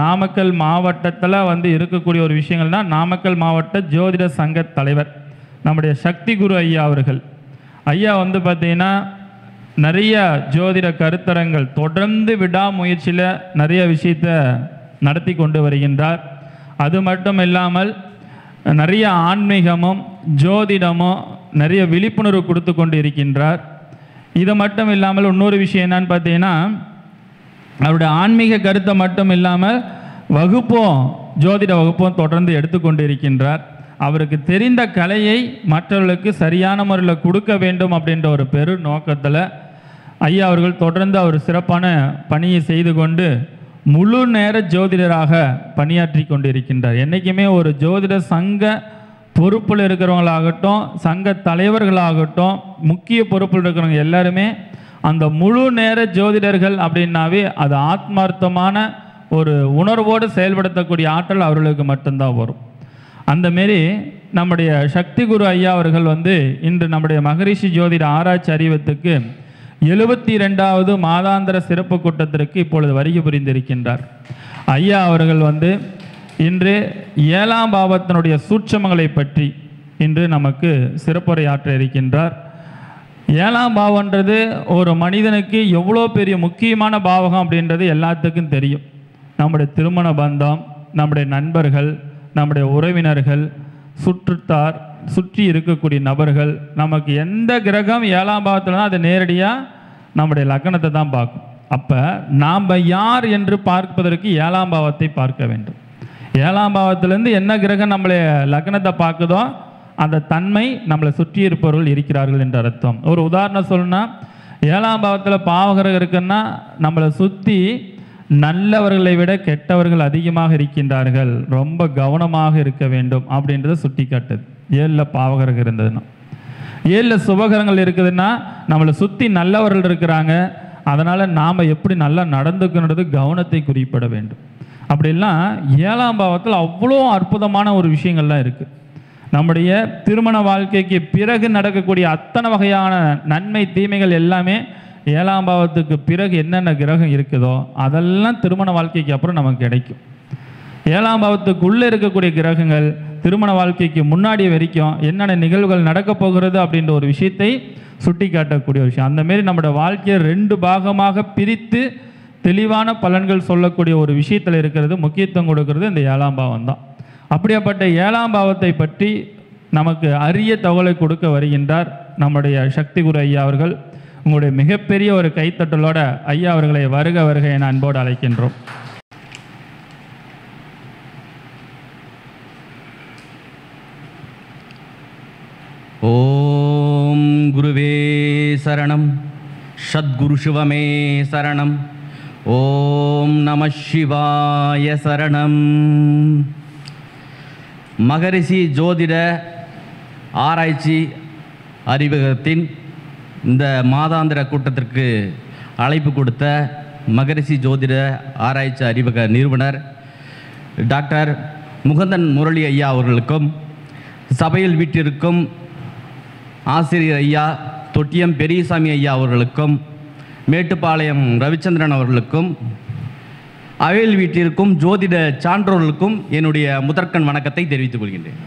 நாமக்கல் மாவட்டத்தில் இருக்கக்கூடிய ஒரு விஷயங்கள்னா, நாமக்கல் மாவட்ட ஜோதிட சங்க தலைவர் நம்முடைய சக்தி குரு ஐயா அவர்கள். ஐயா பார்த்தீங்கன்னா நிறைய ஜோதிட கருத்தரங்கள் தொடர்ந்து விடாமுயற்சியில் நிறைய விஷயத்தை நடத்தி கொண்டு வருகின்றார். அது மட்டும் இல்லாமல் நிறைய ஆன்மீகமும் ஜோதிடமும் நிறைய விழிப்புணர்வு கொடுத்து கொண்டு இருக்கின்றார். இது மட்டும் இல்லாமல் இன்னொரு விஷயம் என்னன்னு பார்த்தீங்கன்னா, அவருடைய ஆன்மீக கருத்தை மட்டும் இல்லாமல் வகுப்பும் ஜோதிட வகுப்பும் தொடர்ந்து எடுத்துக்கொண்டு இருக்கின்றார். அவருக்கு தெரிந்த கலையை மற்றவர்களுக்கு சரியான முறையில் கொடுக்க வேண்டும் அப்படின்ற ஒரு பெரு நோக்கத்தில் ஐயா அவர்கள் தொடர்ந்து அவர் சிறப்பான பணியை செய்து கொண்டு முழு நேர ஜோதிடராக பணியாற்றி கொண்டு இருக்கின்றார். என்றைக்குமே ஒரு ஜோதிட சங்க பொறுப்பில் இருக்கிறவங்களாகட்டும், சங்க தலைவர்களாகட்டும், முக்கிய பொறுப்பில் இருக்கிறவங்க எல்லாருமே அந்த முழு நேர ஜோதிடர்கள் அப்படின்னாவே அது ஆத்மார்த்தமான ஒரு உணர்வோடு செயல்படுத்தக்கூடிய ஆற்றல் அவர்களுக்கு மட்டும்தான் வரும். அந்தமாரி நம்முடைய சக்தி குரு ஐயா அவர்கள் இன்று நம்முடைய மகரிஷி ஜோதிட ஆராய்ச்சி அறிவத்துக்கு 72வது மாதாந்திர சிறப்பு கூட்டத்திற்கு இப்பொழுது வருகை புரிந்திருக்கின்றார். ஐயா அவர்கள் இன்று 7ஆம் பாவத்தினுடைய சூட்சமங்களை பற்றி இன்று நமக்கு சிறப்புரையாற்ற இருக்கின்றார். 7ஆம் பாவம்ன்றது ஒரு மனிதனுக்கு எவ்வளோ பெரிய முக்கியமான பாவகம் அப்படின்றது எல்லாத்துக்கும் தெரியும். நம்முடைய திருமண பந்தம், நம்முடைய நண்பர்கள், நம்முடைய உறவினர்கள், சுற்றுத்தார், சுற்றி இருக்கக்கூடிய நபர்கள், நமக்கு எந்த கிரகம் 7ஆம் பாவத்தில் தான் அது நேரடியாக நம்முடைய லக்னத்தை தான் பார்க்கும். அப்போ நாம் யார் என்று பார்ப்பதற்கு 7ஆம் பாவத்தை பார்க்க வேண்டும். 7ஆம் பாவத்திலேருந்து என்ன கிரகம் நம்மளை லக்னத்தை பார்க்குதோ அந்த தன்மை நம்மளை சுற்றி இருப்பவர்கள் இருக்கிறார்கள் என்ற அர்த்தம். ஒரு உதாரணம் சொல்லணும்னா, 7ஆம் பாவத்தில் பாவகிரகம் இருக்குன்னா நம்மளை சுற்றி நல்லவர்களை விட கெட்டவர்கள் அதிகமாக இருக்கின்றார்கள், ரொம்ப கவனமாக இருக்க வேண்டும் அப்படின்றத சுட்டி காட்டுது. 7ல் பாவகிரகம் இருந்ததுன்னா, 7ல் சுபகிரகங்கள் இருக்குதுன்னா நம்மளை சுற்றி நல்லவர்கள் இருக்கிறாங்க, அதனால் நாம் எப்படி நல்லா நடந்துக்கணுன்றது கவனத்தை குறிப்பிட வேண்டும். அப்படிலாம் 7ஆம் பாவத்தில் அவ்வளோ அற்புதமான ஒரு விஷயங்கள்லாம் இருக்குது. நம்முடைய திருமண வாழ்க்கைக்கு பிறகு நடக்கக்கூடிய அத்தனை வகையான நன்மை தீமைகள் எல்லாமே 7ஆம் பாவத்துக்கு பிறகு என்னென்ன கிரகம் இருக்குதோ அதெல்லாம் திருமண வாழ்க்கைக்கு அப்புறம் நமக்கு கிடைக்கும். 7ஆம் பாவத்துக்குள்ளே இருக்கக்கூடிய கிரகங்கள் திருமண வாழ்க்கைக்கு முன்னாடி வரைக்கும் என்னென்ன நிகழ்வுகள் நடக்கப் போகிறது அப்படின்ற ஒரு விஷயத்தை சுட்டி காட்டக்கூடிய ஒரு விஷயம். அந்தமாரி நம்மளோட வாழ்க்கையை 2 பாகமாக பிரித்து தெளிவான பலன்கள் சொல்லக்கூடிய ஒரு விஷயத்தில் இருக்கிறது, முக்கியத்துவம் கொடுக்கறது இந்த 7ஆம் பாவம் தான். அப்படியாப்பட்ட 7ஆம் பாவத்தை பற்றி நமக்கு அரிய தகவலை கொடுக்க வருகின்றார் நம்முடைய சக்தி குரு ஐயா அவர்கள். உங்களுடைய மிகப்பெரிய ஒரு கைத்தட்டலோட ஐயா அவர்களை வருக வருக என அன்போடு அழைக்கின்றோம். ஓம் குருவே சரணம், சத்குரு சிவமே சரணம், ஓம் நம சிவாய சரணம். மகரிஷி ஜோதிட ஆராய்ச்சி அறிவகத்தின் இந்த மாதாந்திர கூட்டத்திற்கு அழைப்பு கொடுத்த மகரிஷி ஜோதிட ஆராய்ச்சி அறிவக நிறுவனர் டாக்டர் முகுந்தன் முரளி ஐயா அவர்களுக்கும், சபையில் வீட்டிற்கும் ஆசிரியர் ஐயா தொட்டியம் பெரியசாமி ஐயா அவர்களுக்கும், மேட்டுப்பாளையம் ரவிச்சந்திரன் அவர்களுக்கும், அவையில் வீட்டிற்கும் ஜோதிட சான்றோர்களுக்கும் என்னுடைய முதற்கண் வணக்கத்தை தெரிவித்துக் கொள்கின்றேன்.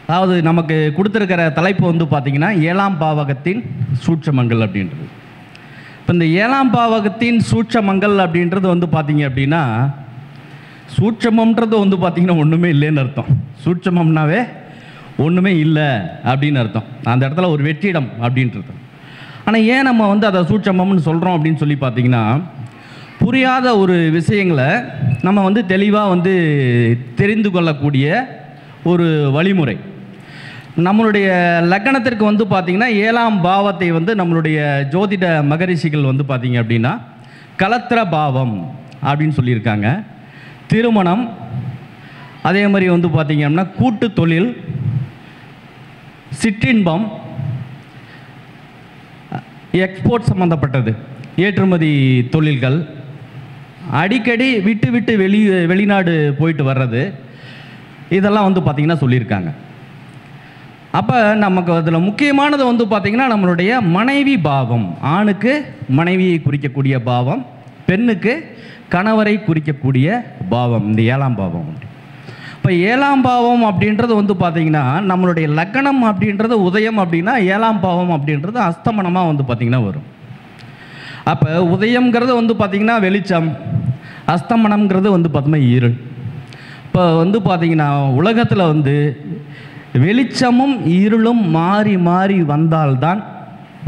அதாவது நமக்கு கொடுத்துருக்கிற தலைப்பு பார்த்திங்கன்னா 7ஆம் பாவகத்தின் சூட்சமங்கள் அப்படின்றது. இப்போ இந்த 7ஆம் பாவகத்தின் சூட்சமங்கள் அப்படின்றது பார்த்திங்க அப்படின்னா, சூட்சமம்ன்றது பார்த்திங்கன்னா ஒன்றுமே இல்லைன்னு அர்த்தம். சூட்சமம்னாவே ஒன்றுமே இல்லை அப்படின்னு அர்த்தம். அந்த இடத்துல ஒரு வெற்றிடம் அப்படின்றது. ஆனால் ஏன் நம்ம அதை சூட்சமம்னு சொல்கிறோம் அப்படின்னு சொல்லி பார்த்திங்கன்னா, புரியாத ஒரு விஷயங்களை நம்ம தெளிவாக தெரிந்து கொள்ளக்கூடிய ஒரு வழிமுறை. நம்மளுடைய லக்னத்திற்கு பார்த்திங்கன்னா 7ஆம் பாவத்தை நம்மளுடைய ஜோதிட மகரிஷிகள் பார்த்திங்க அப்படின்னா கலத்திர பாவம் அப்படின்னு சொல்லியிருக்காங்க. திருமணம், அதே மாதிரி பார்த்திங்க அப்படின்னா கூட்டு தொழில், சிற்றின்பம், எக்ஸ்போர்ட் சம்மந்தப்பட்டது, ஏற்றுமதி தொழில்கள், அடிக்கடி விட்டு விட்டு வெளிநாடு போயிட்டு வர்றது, இதெல்லாம் பார்த்திங்கன்னா சொல்லியிருக்காங்க. அப்போ நமக்கு அதில் முக்கியமானது வந்து பார்த்திங்கன்னா நம்மளுடைய மனைவி பாவம். ஆணுக்கு மனைவியை குறிக்கக்கூடிய பாவம், பெண்ணுக்கு கணவரை குறிக்கக்கூடிய பாவம், இந்த 7ஆம் பாவம். இப்போ 7ஆம் பாவம் அப்படின்றது வந்து பார்த்திங்கன்னா நம்மளுடைய லக்னம் அப்படின்றது உதயம் அப்படின்னா 7ஆம் பாவம் அப்படின்றது அஸ்தமனமாக வந்து பார்த்திங்கன்னா வரும். அப்போ உதயம்ங்கிறது வந்து பார்த்திங்கன்னா வெளிச்சம், அஸ்தமனம்ங்கிறது வந்து பார்த்தோம்னா இருள். இப்போ வந்து பார்த்திங்கன்னா உலகத்தில் வந்து வெளிச்சமும் இருளும் மாறி மாறி வந்தால்தான்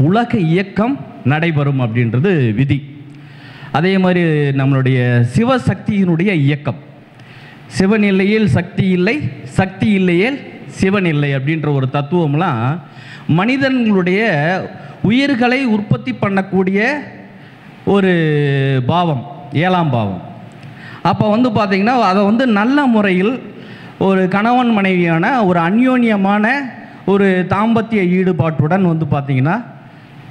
உலக இயக்கம் நடைபெறும் அப்படின்றது விதி. அதே மாதிரி நம்மளுடைய சிவசக்தியினுடைய இயக்கம், சிவன் இல்லையில் சக்தி இல்லை, சக்தி இல்லையேல் சிவன் இல்லை அப்படின்ற ஒரு தத்துவம்லாம் மனிதர்களுடைய உயிர்களை உற்பத்தி பண்ணக்கூடிய ஒரு பாவம் 7ஆம் பாவம். அப்போ வந்து பார்த்திங்கன்னா அதை வந்து நல்ல முறையில் ஒரு கணவன் மனைவியான ஒரு அந்யோன்யமான ஒரு தாம்பத்திய ஈடுபாட்டுடன் வந்து பார்த்திங்கன்னா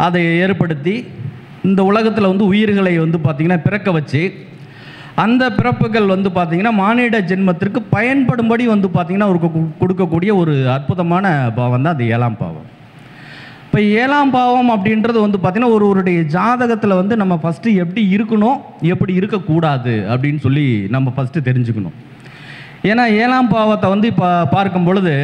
அதை ஏற்படுத்தி இந்த உலகத்தில் வந்து உயிர்களை வந்து பார்த்திங்கன்னா பிறக்க வச்சு அந்த பிறப்புகள் வந்து பார்த்திங்கன்னா மானிட ஜென்மத்திற்கு பயன்படும்படி வந்து பார்த்திங்கன்னா ஒரு கொடுக்கக்கூடிய ஒரு அற்புதமான பாவம் தான் அது 7ஆம் பாவம். இப்போ 7ஆம் பாவம் அப்படின்றது வந்து பார்த்திங்கன்னா ஒருவருடைய ஜாதகத்தில் வந்து நம்ம ஃபஸ்ட்டு எப்படி இருக்கணும், எப்படி இருக்கக்கூடாது அப்படின்னு சொல்லி நம்ம ஃபஸ்ட்டு தெரிஞ்சுக்கணும். ஏன்னா 7ஆம் பாவத்தை வந்து இப்போ பார்க்கும் பொழுது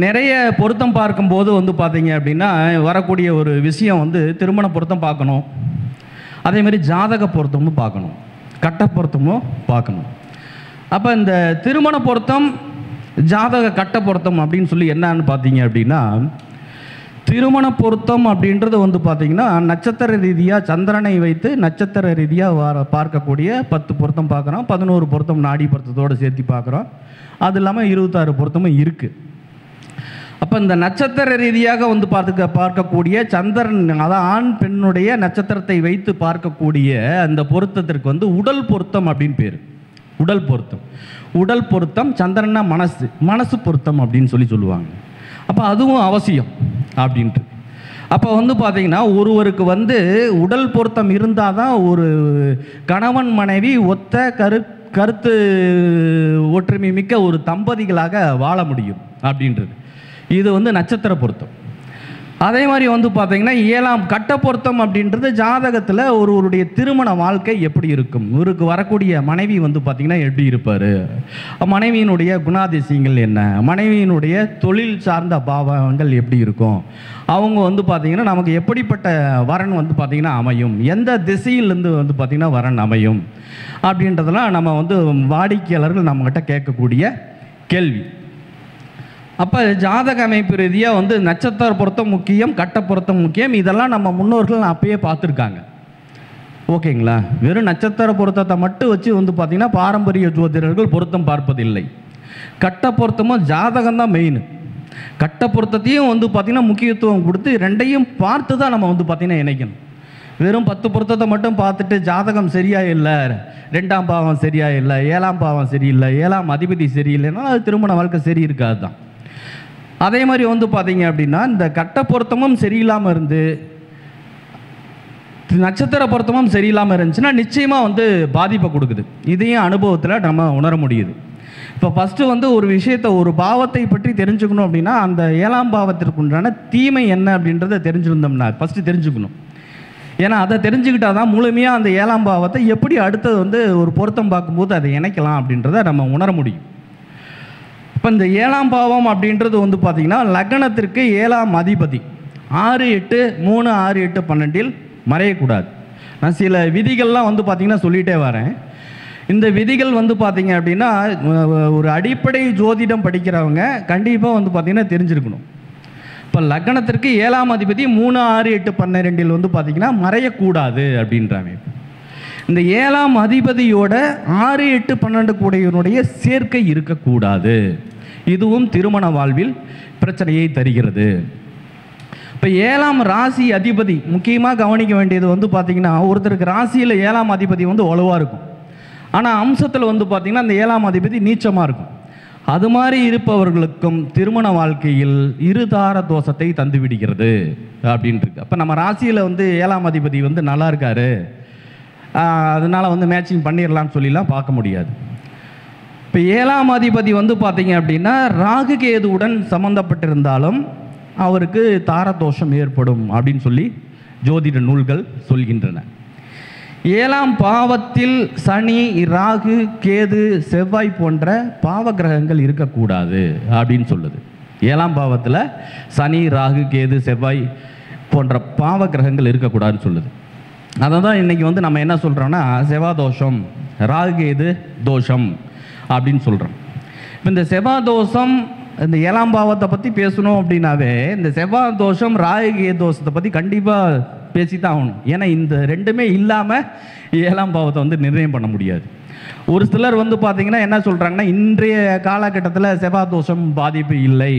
நிறைய பொருத்தம் பார்க்கும்போது வந்து பார்த்திங்க அப்படின்னா வரக்கூடிய ஒரு விஷயம் வந்து திருமண பொருத்தம் பார்க்கணும், அதேமாதிரி ஜாதக பொருத்தமும் பார்க்கணும், கட்ட பொருத்தமும் பார்க்கணும். அப்போ இந்த திருமண பொருத்தம், ஜாதக கட்ட பொருத்தம் அப்படின்னு சொல்லி என்னன்னு பார்த்தீங்க அப்படின்னா, திருமண பொருத்தம் அப்படின்றது வந்து பார்த்திங்கன்னா நட்சத்திர ரீதியாக சந்திரனை வைத்து நட்சத்திர ரீதியாக பார்க்கக்கூடிய 10 பொருத்தம் பார்க்குறோம், 11 பொருத்தம் நாடி பொருத்தத்தோடு சேர்த்து பார்க்குறோம், அது இல்லாமல் 26 பொருத்தமும் இருக்குது. அப்போ இந்த நட்சத்திர ரீதியாக வந்து பார்க்கக்கூடிய சந்திரன், அதாவது ஆண் பெண்ணுடைய நட்சத்திரத்தை வைத்து பார்க்கக்கூடிய அந்த பொருத்தத்திற்கு வந்து உடல் பொருத்தம் அப்படின்னு பேர். உடல் பொருத்தம், உடல் பொருத்தம், சந்திரனா மனசு பொருத்தம் அப்படின்னு சொல்லுவாங்க. அப்போ அதுவும் அவசியம் அப்படின்ட்டு. அப்போ வந்து பார்த்திங்கன்னா ஒருவருக்கு வந்து உடல் பொருத்தம் இருந்தால் தான் ஒரு கணவன் மனைவி ஒத்த கருத்து ஒற்றுமை மிக்க ஒரு தம்பதிகளாக வாழ முடியும் அப்படின்றது. இது வந்து நட்சத்திர பொருத்தம். அதே மாதிரி வந்து பார்த்திங்கன்னா 7ஆம் கட்ட பொருத்தம் அப்படின்றது ஜாதகத்தில் ஒருவருடைய திருமண வாழ்க்கை எப்படி இருக்கும், இவருக்கு வரக்கூடிய மனைவி வந்து பார்த்திங்கன்னா எப்படி இருப்பார், மனைவியினுடைய குணாதிசயங்கள் என்ன, மனைவியினுடைய தொழில் சார்ந்த பாவங்கள் எப்படி இருக்கும், அவங்க வந்து பார்த்திங்கன்னா நமக்கு எப்படிப்பட்ட வரன் வந்து பார்த்திங்கன்னா அமையும், எந்த திசையிலேருந்து வந்து பார்த்திங்கன்னா வரன் அமையும் அப்படின்றதெல்லாம் நம்ம வந்து வாடிக்கையாளர்கள் நம்மகிட்ட கேட்கக்கூடிய கேள்வி. அப்போ ஜாதக அமைப்பு ரீதியாக வந்து நட்சத்திர பொருத்தம் முக்கியம், கட்ட பொருத்தம் முக்கியம். இதெல்லாம் நம்ம முன்னோர்கள் அப்பயே பார்த்துருக்காங்க. ஓகேங்களா? வெறும் நட்சத்திர பொருத்தத்தை மட்டும் வச்சு வந்து பார்த்திங்கன்னா பாரம்பரிய ஜோதிடர்கள் பொருத்தம் பார்ப்பதில்லை. கட்ட பொருத்தமும் ஜாதகம் தான் மெயின். கட்ட பொருத்தத்தையும் வந்து பார்த்திங்கன்னா முக்கியத்துவம் கொடுத்து ரெண்டையும் பார்த்து தான் நம்ம வந்து பார்த்திங்கன்னா இணைக்கணும். வெறும் 10 பொருத்தத்தை மட்டும் பார்த்துட்டு ஜாதகம் சரியா இல்லை, 2ஆம் பாவம் சரியா இல்லை, 7ஆம் பாவம் சரியில்லை, 7ஆம் அதிபதி சரியில்லைன்னா அது திருமண வாழ்க்கை சரி இருக்காது தான். அதே மாதிரி வந்து பார்த்தீங்க அப்படின்னா இந்த கட்ட பொருத்தமும் சரியில்லாமல் இருந்து நட்சத்திர பொருத்தமும் சரியில்லாமல் இருந்துச்சுன்னா நிச்சயமாக வந்து பாதிப்பை கொடுக்குது. இதையும் அனுபவத்தில் நம்ம உணர முடியுது. இப்போ ஃபஸ்ட்டு வந்து ஒரு விஷயத்தை, ஒரு பாவத்தை பற்றி தெரிஞ்சுக்கணும் அப்படின்னா அந்த 7ஆம் பாவத்திற்கு உண்டான தீமை என்ன அப்படின்றத தெரிஞ்சுருந்தோம்னா ஃபஸ்ட்டு தெரிஞ்சுக்கணும். ஏன்னா அதை தெரிஞ்சுக்கிட்டால் தான் முழுமையாக அந்த 7ஆம் பாவத்தை எப்படி அடுத்தது வந்து ஒரு பொருத்தம் பார்க்கும்போது அதை இணைக்கலாம் அப்படின்றத நம்ம உணர முடியும். இப்போ இந்த 7ஆம் பாவம் அப்படின்றது வந்து பார்த்திங்கன்னா லக்னத்திற்கு 7ஆம் அதிபதி 6, 8, 3, 6, 8, 12 மறையக்கூடாது. நான் சில விதிகள்லாம் வந்து பார்த்திங்கன்னா சொல்லிகிட்டே வரேன். இந்த விதிகள் வந்து பார்த்திங்க அப்படின்னா ஒரு அடிப்படை ஜோதிடம் படிக்கிறவங்க கண்டிப்பாக வந்து பார்த்திங்கன்னா தெரிஞ்சிருக்கணும். இப்போ லக்னத்திற்கு 7ஆம் அதிபதி 3, 6, 8, 12 வந்து பார்த்திங்கன்னா மறையக்கூடாது அப்படின்றாங்க. இந்த 7ஆம் அதிபதியோட 6, 8, 12 கூடையவனுடைய சேர்க்கை இருக்கக்கூடாது. இதுவும் திருமண வாழ்வில் பிரச்சனையை தருகிறது. இப்போ 7ஆம் ராசி அதிபதி முக்கியமாக கவனிக்க வேண்டியது வந்து பார்த்திங்கன்னா ஒருத்தருக்கு ராசியில் 7ஆம் அதிபதி வந்து வலுவாக இருக்கும், ஆனால் அம்சத்தில் வந்து பார்த்திங்கன்னா அந்த 7ஆம் அதிபதி நீச்சமாக இருக்கும். அது மாதிரி இருப்பவர்களுக்கும் திருமண வாழ்க்கையில் இருதார தோஷத்தை தந்து விடுகிறது அப்படின்ட்டு. அப்போ நம்ம ராசியில் வந்து 7ஆம் அதிபதி வந்து நல்லா இருக்காரு, அதனால் வந்து மேட்சிங் பண்ணிடலான்னு சொல்லிலாம் பார்க்க முடியாது. இப்போ 7ஆம் அதிபதி வந்து பார்த்தீங்க அப்படின்னா ராகு கேதுவுடன் சம்பந்தப்பட்டிருந்தாலும் அவருக்கு தாரதோஷம் ஏற்படும் அப்படின்னு சொல்லி ஜோதிட நூல்கள் சொல்கின்றன. 7ஆம் பாவத்தில் சனி, ராகு, கேது, செவ்வாய் போன்ற பாவ கிரகங்கள் இருக்கக்கூடாது அப்படின்னு சொல்லுது. 7ஆம் பாவத்தில் சனி, ராகு, கேது, செவ்வாய் போன்ற பாவ கிரகங்கள் இருக்கக்கூடாதுன்னு சொல்லுது. அதை தான் இன்றைக்கி வந்து நம்ம என்ன சொல்கிறோன்னா செவ்வாய் தோஷம், ராகு கேது தோஷம் அப்படின்னு சொல்கிறோம். இப்போ இந்த செவ்வாய் தோஷம், இந்த 7ஆம் பாவத்தை பற்றி பேசணும் அப்படின்னாவே இந்த செவ்வாய் தோஷம், ராகு கேது தோஷத்தை பற்றி கண்டிப்பாக பேசித்தான் ஆகணும். ஏன்னா இந்த ரெண்டுமே இல்லாமல் 7ஆம் பாவத்தை வந்து நிர்ணயம் பண்ண முடியாது. ஒரு சிலர் வந்து பார்த்தீங்கன்னா என்ன சொல்கிறாங்கன்னா, இன்றைய காலகட்டத்தில் செவ்வாய் தோஷம் பாதிப்பு இல்லை,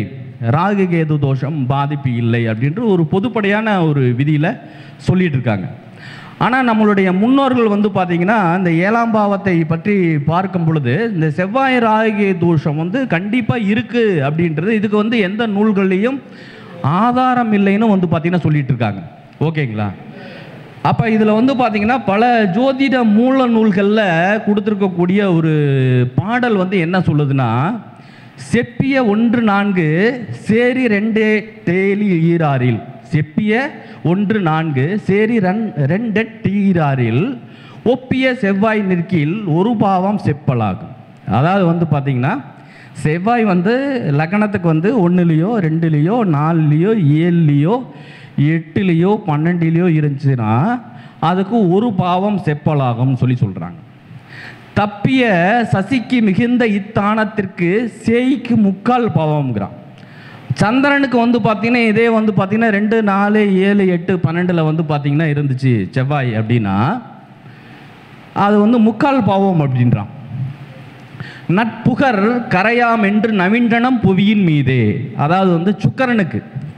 ராகு கேது தோஷம் பாதிப்பு இல்லை அப்படின்ற ஒரு பொதுப்படையான ஒரு விதியில் சொல்லிட்டு இருக்காங்க. ஆனால் நம்மளுடைய முன்னோர்கள் வந்து பார்த்தீங்கன்னா இந்த 7ஆம் பாவத்தை பற்றி பார்க்கும் பொழுது இந்த செவ்வாய் ராகு கேது தோஷம் வந்து கண்டிப்பாக இருக்குது அப்படின்றது இதுக்கு வந்து எந்த நூல்கள்லையும் ஆதாரம் இல்லைன்னு வந்து பார்த்தீங்கன்னா சொல்லிட்டு இருக்காங்க. ஓகேங்களா? அப்போ இதில் வந்து பார்த்தீங்கன்னா பல ஜோதிட மூல நூல்களில் கொடுத்துருக்கக்கூடிய ஒரு பாடல் வந்து என்ன சொல்லுதுன்னா, செப்பிய 1-4 சேரி 2 தேலி ஈராறில், செப்பிய 1-4 சேரி 2 டீராறில் ஒப்பிய செவ்வாய் நிற்கில் ஒரு பாவம் செப்பலாகும். அதாவது வந்து பார்த்தீங்கன்னா செவ்வாய் வந்து லக்னத்துக்கு வந்து 1லேயோ 2லேயோ 4லேயோ 7லேயோ 8லேயோ 12லேயோ இருந்துச்சுன்னா அதுக்கு ஒரு பாவம் செப்பலாகும்னு சொல்லி சொல்கிறாங்க. தப்பிய சசிக்கு மிகுந்த இத்தானத்திற்கு சேய்க்கு 3/4 பாவம்ங்கிறான். சந்திரனுக்கு வந்து பார்த்தீங்கன்னா இதே வந்து பார்த்தீங்கன்னா 2, 4, 7, 8, 12 வந்து பார்த்தீங்கன்னா இருந்துச்சு செவ்வாய் அப்படின்னா அது வந்து 3/4 பாவம் அப்படின்றான். நட்புகர் கரையாம் என்று நவீண்டனம் புவியின் மீதே, அதாவது வந்து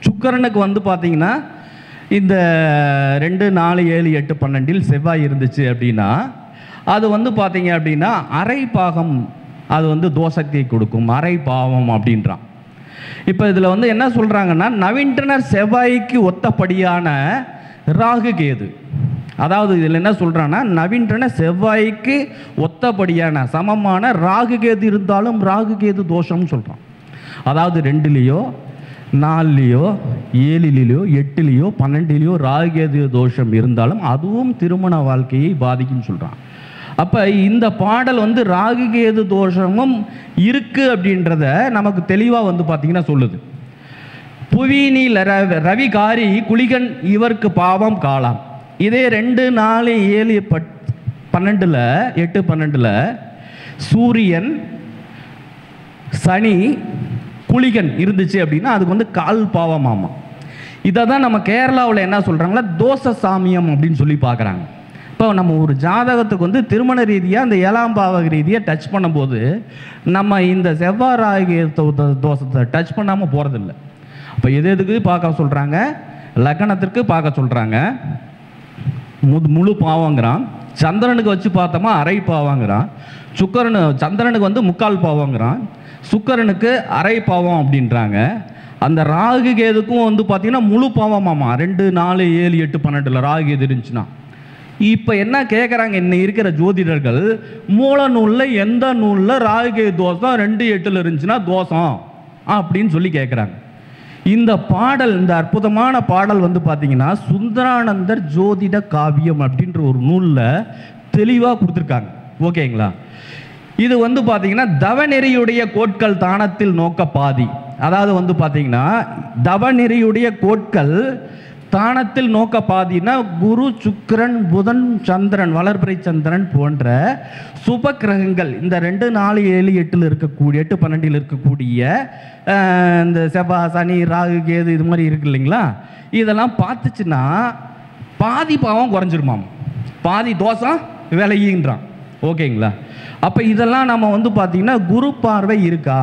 சுக்கரனுக்கு வந்து பார்த்தீங்கன்னா இந்த 2, 4, 7, 8, 12 செவ்வாய் இருந்துச்சு அப்படின்னா அது வந்து பார்த்தீங்க அப்படின்னா அரை பாகம், அது வந்து தோஷத்தை கொடுக்கும், அரை பாவம் அப்படின்றான். இப்போ இதில் வந்து என்ன சொல்கிறாங்கன்னா, நவீன்றனர் செவ்வாய்க்கு ஒத்தபடியான ராகு கேது, அதாவது இதில் என்ன சொல்கிறான்னா நவீன்றன செவ்வாய்க்கு ஒத்தபடியான சமமான ராகு கேது இருந்தாலும் ராகு கேது தோஷம்னு சொல்கிறான். அதாவது 2லேயோ 4லேயோ 7லேயோ 8லேயோ 12லேயோ ராகு கேது தோஷம் இருந்தாலும் அதுவும் திருமண வாழ்க்கையை பாதிக்கும்னு சொல்கிறான். அப்போ இந்த பாடல் வந்து ராகு கேது தோஷமும் இருக்குது அப்படின்றத நமக்கு தெளிவாக வந்து பார்த்தீங்கன்னா சொல்லுது. புவியினில் ரவிகாரி குளிகன் இவருக்கு பாவம் காலாம். இதே 2, 4, 7, 8, 12 சூரியன் சனி குளிகன் இருந்துச்சு அப்படின்னா அதுக்கு வந்து 1/4 பாவமாமா. இதை தான் நம்ம கேரளாவில் என்ன சொல்கிறாங்களா தோச சாமியம் அப்படின்னு சொல்லி பார்க்குறாங்க. இப்போ நம்ம ஒரு ஜாதகத்துக்கு வந்து திருமண ரீதியாக அந்த 7ஆம் பாவ ரீதியாக டச் பண்ணும்போது நம்ம இந்த செவ்வாய் ராகு தோஷத்தை டச் பண்ணாமல் போகிறதில்ல. அப்போ எதுக்கு பார்க்க சொல்கிறாங்க, லக்னத்திற்கு பார்க்க சொல்கிறாங்க, முழு பாவங்கிறான். சந்திரனுக்கு வச்சு பார்த்தோமா அரை பாவங்கிறான். சந்திரனுக்கு வந்து 3/4 பாவங்கிறான். சுக்கிரனுக்கு அரை பாவம் அப்படின்றாங்க. அந்த ராகு கேதுக்கும் வந்து பார்த்தீங்கன்னா முழு பாவமாமா. 2, 4, 7, 8, 12 ராகு கேது இருந்துச்சுன்னா இப்போ என்ன கேட்குறாங்க, இன்னும் இருக்கிற ஜோதிடர்கள் மூல நூலில் எந்த நூலில் ராகு கேது தோஷம் 2, 8 இருந்துச்சுன்னா தோஷம் அப்படின்னு சொல்லி கேட்குறாங்க. இந்த பாடல், இந்த அற்புதமான பாடல் வந்து பார்த்தீங்கன்னா சுந்தரானந்தர் ஜோதிட காவியம் அப்படின்ற ஒரு நூலில் தெளிவாக கொடுத்துருக்காங்க. ஓகேங்களா? இது வந்து பார்த்தீங்கன்னா தவநெறியுடைய கோட்கள் தானத்தில் நோக்க பாதி, அதாவது வந்து பார்த்தீங்கன்னா தவநெறியுடைய கோட்கள் தானத்தில் நோக்க பாதினா குரு, சுக்கிரன், புதன், சந்திரன், வளர்பிறை சந்திரன் போன்ற சுப கிரகங்கள் இந்த 2, 4, 7, 8 இருக்கக்கூடிய 8, 12 இருக்கக்கூடிய இந்த செவ்வாய், சனி, ராகு, கேது இது மாதிரி இருக்கு இல்லைங்களா, இதெல்லாம் பார்த்துச்சுன்னா பாதி பாவம் குறைஞ்சிருமாம், பாதி தோஷம் விலகின்றான். ஓகேங்களா? அப்போ இதெல்லாம் நம்ம வந்து பார்த்தீங்கன்னா குரு பார்வை இருக்கா,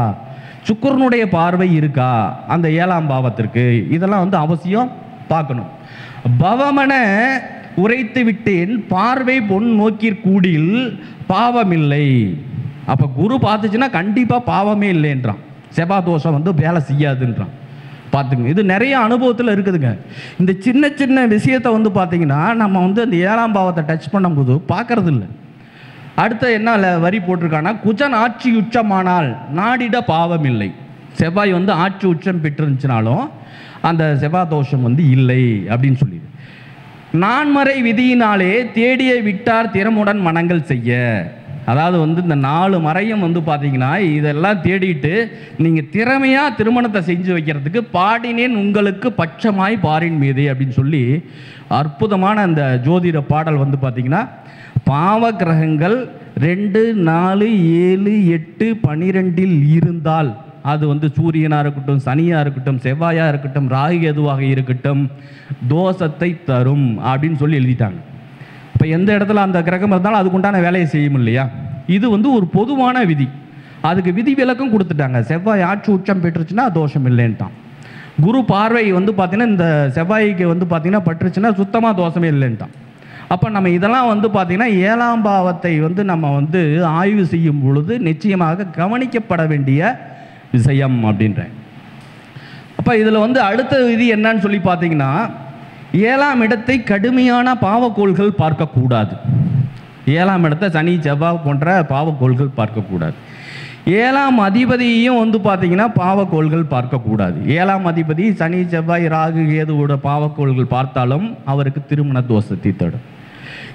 சுக்கிரனுடைய பார்வை இருக்கா அந்த 7ஆம் பாவத்திற்கு, இதெல்லாம் வந்து அவசியம் பார்க்கணும். பவமன உரைத்து விட்டேன் பார்வை பொன் நோக்கிற்கூடில் பாவமில்லை. அப்போ குரு பார்த்துச்சுன்னா கண்டிப்பாக பாவமே இல்லைன்றான். செவ்வாய் தோஷம் வந்து வேலை செய்யாதுன்றான். பார்த்துங்க, இது நிறைய அனுபவத்தில் இருக்குதுங்க. இந்த சின்ன சின்ன விஷயத்தை வந்து பார்த்தீங்கன்னா நம்ம வந்து அந்த 7ஆம் பாவத்தை டச் பண்ணும்போது பார்க்கறது இல்லை. அடுத்த என்ன வரி போட்டிருக்கான்னா, குஜன் ஆட்சி உச்சமானால் நாடிட பாவம் இல்லை. செவ்வாய் வந்து ஆட்சி உச்சம் பெற்றிருந்துச்சுனாலும் அந்த செவ்வாய் தோஷம் வந்து இல்லை அப்படின்னு சொல்லிடு. நான்மறை விதியினாலே தேடிய விட்டார் திறமுடன் மனங்கள் செய்ய. அதாவது வந்து இந்த 4 மறையும் வந்து பார்த்தீங்கன்னா இதெல்லாம் தேடிட்டு நீங்கள் திறமையாக திருமணத்தை செஞ்சு வைக்கிறதுக்கு பாடினேன் உங்களுக்கு பட்சமாய் பாரின் மீது அப்படின்னு சொல்லி அற்புதமான அந்த ஜோதிட பாடல் வந்து பார்த்தீங்கன்னா, பாவ கிரகங்கள் 2, 4, 7, 8, 12 இருந்தால், அது வந்து சூரியனாக இருக்கட்டும், சனியாக இருக்கட்டும், செவ்வாயாக இருக்கட்டும், ராகு எதுவாக இருக்கட்டும், தோஷத்தை தரும் அப்படின்னு சொல்லி எழுதிட்டாங்க. இப்போ எந்த இடத்துல அந்த கிரகம் இருந்தாலும் அதுக்குண்டான வேலையை செய்யும் இல்லையா? இது வந்து ஒரு பொதுவான விதி. அதுக்கு விதி விலக்கும் கொடுத்துட்டாங்க. செவ்வாய் ஆட்சி உச்சம் பெற்றுச்சுன்னா தோஷம் இல்லைன்ட்டான். குரு பார்வை வந்து பார்த்தீங்கன்னா இந்த செவ்வாய்க்கு வந்து பார்த்தீங்கன்னா பட்டுருச்சுன்னா சுத்தமாக தோஷமே இல்லைன்ட்டான். அப்போ நம்ம இதெல்லாம் வந்து பார்த்தீங்கன்னா 7ஆம் பாவத்தை வந்து நம்ம வந்து ஆய்வு செய்யும் பொழுது நிச்சயமாக கவனிக்கப்பட வேண்டிய விஷயம் அப்படின்றேன். அப்போ இதில் வந்து அடுத்த விதி என்னன்னு சொல்லி பார்த்தீங்கன்னா, 7ஆம் இடத்தை கடுமையான பாவக்கோள்கள் பார்க்கக்கூடாது. 7ஆம் இடத்தை சனி செவ்வாய் போன்ற பாவக்கோள்கள் பார்க்கக்கூடாது. 7ஆம் அதிபதியையும் வந்து பார்த்தீங்கன்னா பாவக்கோள்கள் பார்க்கக்கூடாது. 7ஆம் அதிபதி சனி செவ்வாய் ராகு கேதுவோட பாவக்கோள்கள் பார்த்தாலும் அவருக்கு திருமண தோஷத்தை தரும்.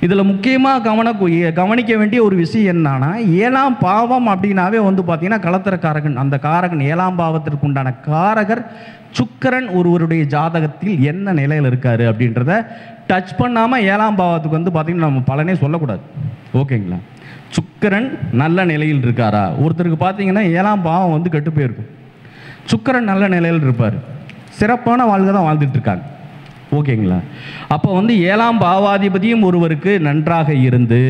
இதில் முக்கியமாக கவனிக்க வேண்டிய ஒரு விஷயம் என்னன்னா, 7ஆம் பாவம் அப்படின்னாவே வந்து பார்த்தீங்கன்னா கலத்திரக்காரகன். அந்த காரகன் 7ஆம் பாவத்திற்கு உண்டான காரகர் சுக்கிரன் ஒருவருடைய ஜாதகத்தில் என்ன நிலையில் இருக்காரு அப்படின்றத டச் பண்ணாமல் 7ஆம் பாவத்துக்கு வந்து பார்த்தீங்கன்னா நம்ம பலனே சொல்லக்கூடாது. ஓகேங்களா? சுக்கிரன் நல்ல நிலையில் இருக்காரா? ஒருத்தருக்கு பார்த்தீங்கன்னா 7ஆம் பாவம் வந்து கெட்டு போயிருக்கும், சுக்கிரன் நல்ல நிலையில் இருப்பார், சிறப்பான வாழ்க்கை தான் வாழ்ந்துட்டு இருக்காங்க. ஓகேங்களா? அப்போ வந்து 7ஆம் பாவாதிபதியும் ஒருவருக்கு நன்றாக இருந்து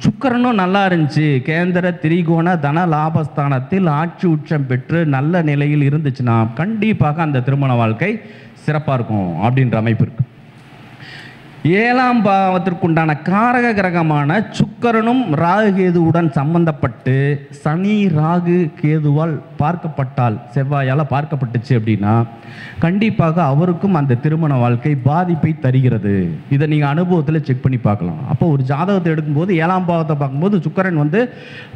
சுக்கிரனும் நல்லா இருந்துச்சு, கேந்திர திரிகோண தன லாபஸ்தானத்தில் ஆட்சி உச்சம் பெற்று நல்ல நிலையில் இருந்துச்சுன்னா கண்டிப்பாக அந்த திருமண வாழ்க்கை சிறப்பாக இருக்கும் அப்படின்ற அமைப்பு இருக்கு. 7ஆம் பாவத்திற்குண்டான காரக கிரகமான சுக்கிரனும் ராகு கேதுவுடன் சம்பந்தப்பட்டு சனி ராகு கேதுவால் பார்க்கப்பட்டால், செவ்வாயால் பார்க்கப்பட்டுச்சு அப்படின்னா கண்டிப்பாக அவருக்கும் அந்த திருமண வாழ்க்கை பாதிப்பை தருகிறது. இதை நீங்கள் அனுபவத்தில் செக் பண்ணி பார்க்கலாம். அப்போ ஒரு ஜாதகத்தை எடுக்கும்போது 7ஆம் பாவத்தை பார்க்கும்போது சுக்கிரன் வந்து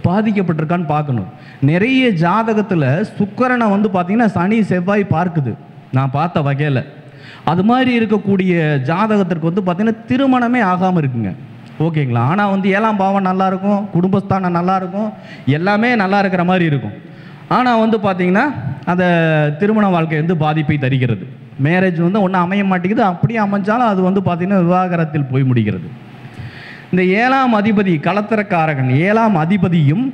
பாதிக்கப்பட்டிருக்கான்னு பார்க்கணும். நிறைய ஜாதகத்தில் சுக்கிரனை வந்து பார்த்தீங்கன்னா சனி செவ்வாய் பார்க்குது நான் பார்த்த வகையில். அது மாதிரி இருக்கக்கூடிய ஜாதகத்திற்கு வந்து பார்த்தீங்கன்னா திருமணமே ஆகாமல் இருக்குங்க. ஓகேங்களா? ஆனால் வந்து 7ஆம் பாவம் நல்லா இருக்கும், குடும்பஸ்தானம் நல்லா இருக்கும், எல்லாமே நல்லா இருக்கிற மாதிரி இருக்கும். ஆனால் வந்து பார்த்தீங்கன்னா அந்த திருமண வாழ்க்கை வந்து பாதிப்பை தருகிறது. மேரேஜ் வந்து ஒன்றும் அமைய மாட்டேங்குது, அப்படியே அமைஞ்சாலும் அது வந்து பார்த்தீங்கன்னா விவாகரத்தில் போய் முடிகிறது. இந்த 7ஆம் அதிபதி கலத்திரக்காரகன், 7ஆம் அதிபதியும்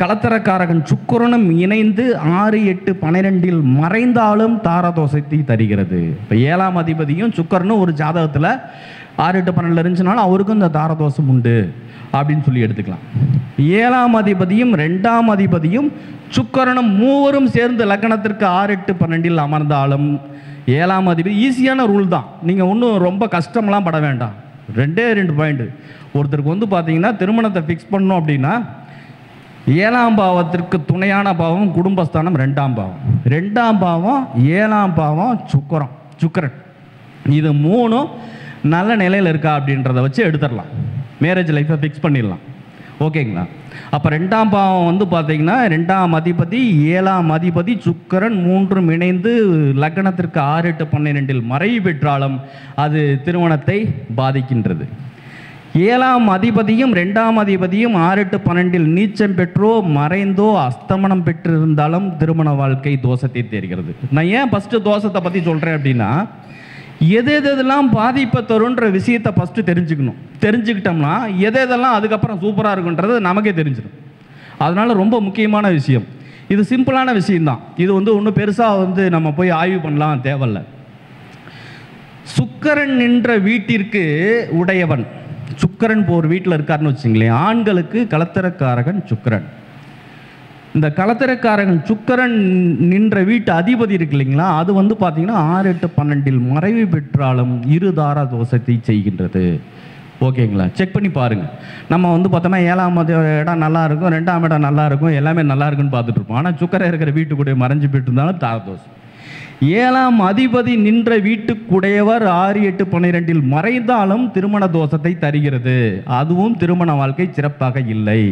கலத்திரக்காரகன் சுக்கிரனும் இணைந்து 6, 8, 12 மறைந்தாலும் தாரதோஷத்தை தருகிறது. இப்போ 7ஆம் அதிபதியும் சுக்கிரனும் ஒரு ஜாதகத்தில் 6, 8, 12 இருந்துச்சுனாலும் அவருக்கும் இந்த தாரதோஷம் உண்டு அப்படின்னு சொல்லி எடுத்துக்கலாம். 7ஆம் அதிபதியும் 2ஆம் அதிபதியும் சுக்கிரனும் மூவரும் சேர்ந்து லக்னத்திற்கு 6, 8, 12 அமர்ந்தாலும் 7ஆம் அதிபதி ஈஸியான ரூல் தான். நீங்கள் ஒன்றும் ரொம்ப கஷ்டம்லாம் பட வேண்டாம். 2 பாயிண்ட். ஒருத்தருக்கு வந்து பார்த்தீங்கன்னா திருமணத்தை ஃபிக்ஸ் பண்ணணும் அப்படின்னா 7ஆம் பாவத்திற்கு துணையான பாவம் குடும்பஸ்தானம் 2ஆம் பாவம், 2ஆம் பாவம் 7ஆம் பாவம் சுக்கிரன், இது 3 நல்ல நிலையில் இருக்கா அப்படின்றத வச்சு எடுத்துடலாம், மேரேஜ் லைஃப்பை ஃபிக்ஸ் பண்ணிடலாம். ஓகேங்களா? அப்போ 2ஆம் பாவம் வந்து பார்த்தீங்கன்னா 2ஆம் அதிபதி 7ஆம் அதிபதி சுக்கிரன் 3 இணைந்து லக்னத்திற்கு 6, 8, 12 மறைவு பெற்றாலும் அது திருமணத்தை பாதிக்கின்றது. 7ஆம் அதிபதியும் 2ஆம் அதிபதியும் 6, 8, 12 நீச்சம் பெற்றோ மறைந்தோ அஸ்தமனம் பெற்றிருந்தாலும் திருமண வாழ்க்கை தோஷத்தை தெரிகிறது. நான் ஏன் ஃபஸ்ட்டு தோஷத்தை பற்றி சொல்கிறேன் அப்படின்னா, எதெல்லாம் பாதிப்பை தருன்ற விஷயத்தை ஃபஸ்ட்டு தெரிஞ்சுக்கணும். தெரிஞ்சுக்கிட்டோம்னா எதெல்லாம் அதுக்கப்புறம் சூப்பராக இருக்குன்றது நமக்கே தெரிஞ்சிடும். அதனால் ரொம்ப முக்கியமான விஷயம் இது. சிம்பிளான விஷயம்தான் இது. வந்து ஒன்றும் பெருசாக வந்து நம்ம போய் ஆய்வு பண்ணலாம் தேவையில்லை. சுக்கிரன் நின்ற வீட்டிற்கு உடையவன், சுக்கிரன் ஒரு வீட்டில் இருக்காருன்னு வச்சுங்களேன், ஆண்களுக்கு கலத்திரக்காரகன் சுக்கிரன். இந்த கலத்திரக்காரகன் சுக்கிரன் நின்ற வீட்டு அதிபதி இருக்கு இல்லைங்களா, அது வந்து பார்த்தீங்கன்னா 6, 8, 12 மறைவு பெற்றாலும் இருதார தோஷத்தை செய்கின்றது. ஓகேங்களா? செக் பண்ணி பாருங்கள். நம்ம வந்து பார்த்தோம்னா 7ஆம் இடம் நல்லா இருக்கும், 2ஆம் இடம் நல்லா இருக்கும், எல்லாமே நல்லா இருக்குன்னு பார்த்துட்டு இருப்போம். ஆனால் சுக்கிரன் இருக்கிற வீட்டுக்குடைய மறைஞ்சு போயிட்டு இருந்தாலும் தார தோஷம். 7ஆம் அதிபதி நின்ற வீட்டுக்குடையவர் 6, 8, 12 மறைந்தாலும் திருமண தோஷத்தை தருகிறது. அதுவும் திருமண வாழ்க்கை சிறப்பாக இல்லை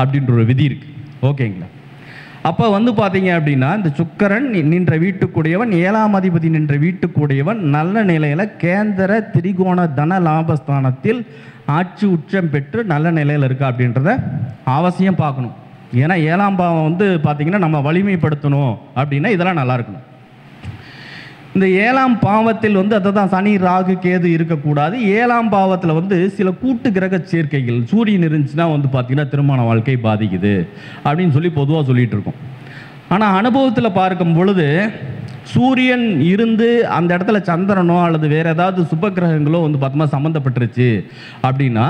அப்படின்ற ஒரு விதி இருக்கு. ஓகேங்களா? அப்போ வந்து பார்த்தீங்க அப்படின்னா இந்த சுக்கிரன் நின்ற வீட்டுக்குடையவன் 7ஆம் அதிபதி நின்ற வீட்டுக்குடையவன் நல்ல நிலையில் கேந்திர திரிகோண தன லாபஸ்தானத்தில் ஆட்சி உச்சம் பெற்று நல்ல நிலையில் இருக்கா அப்படின்றத அவசியம் பார்க்கணும். ஏன்னா 7ஆம் பாவம் வந்து பார்த்தீங்கன்னா நம்ம வலிமைப்படுத்தணும் அப்படின்னா இதெல்லாம் நல்லா இருக்கணும். இந்த 7ஆம் பாவத்தில் வந்து அதை தான் சனி ராகு கேது இருக்கக்கூடாது. 7ஆம் பாவத்தில் வந்து சில கூட்டு கிரக சேர்க்கைகள் சூரியன் இருந்துச்சுன்னா வந்து பார்த்தீங்கன்னா திருமண வாழ்க்கை பாதிக்குது அப்படின்னு சொல்லி பொதுவாக சொல்லிட்டு இருக்கோம். ஆனால் அனுபவத்தில் பார்க்கும் பொழுது சூரியன் இருந்து அந்த இடத்துல சந்திரனோ அல்லது வேறு ஏதாவது சுப கிரகங்களோ வந்து பார்த்தோம்னா சம்மந்தப்பட்டுருச்சு அப்படின்னா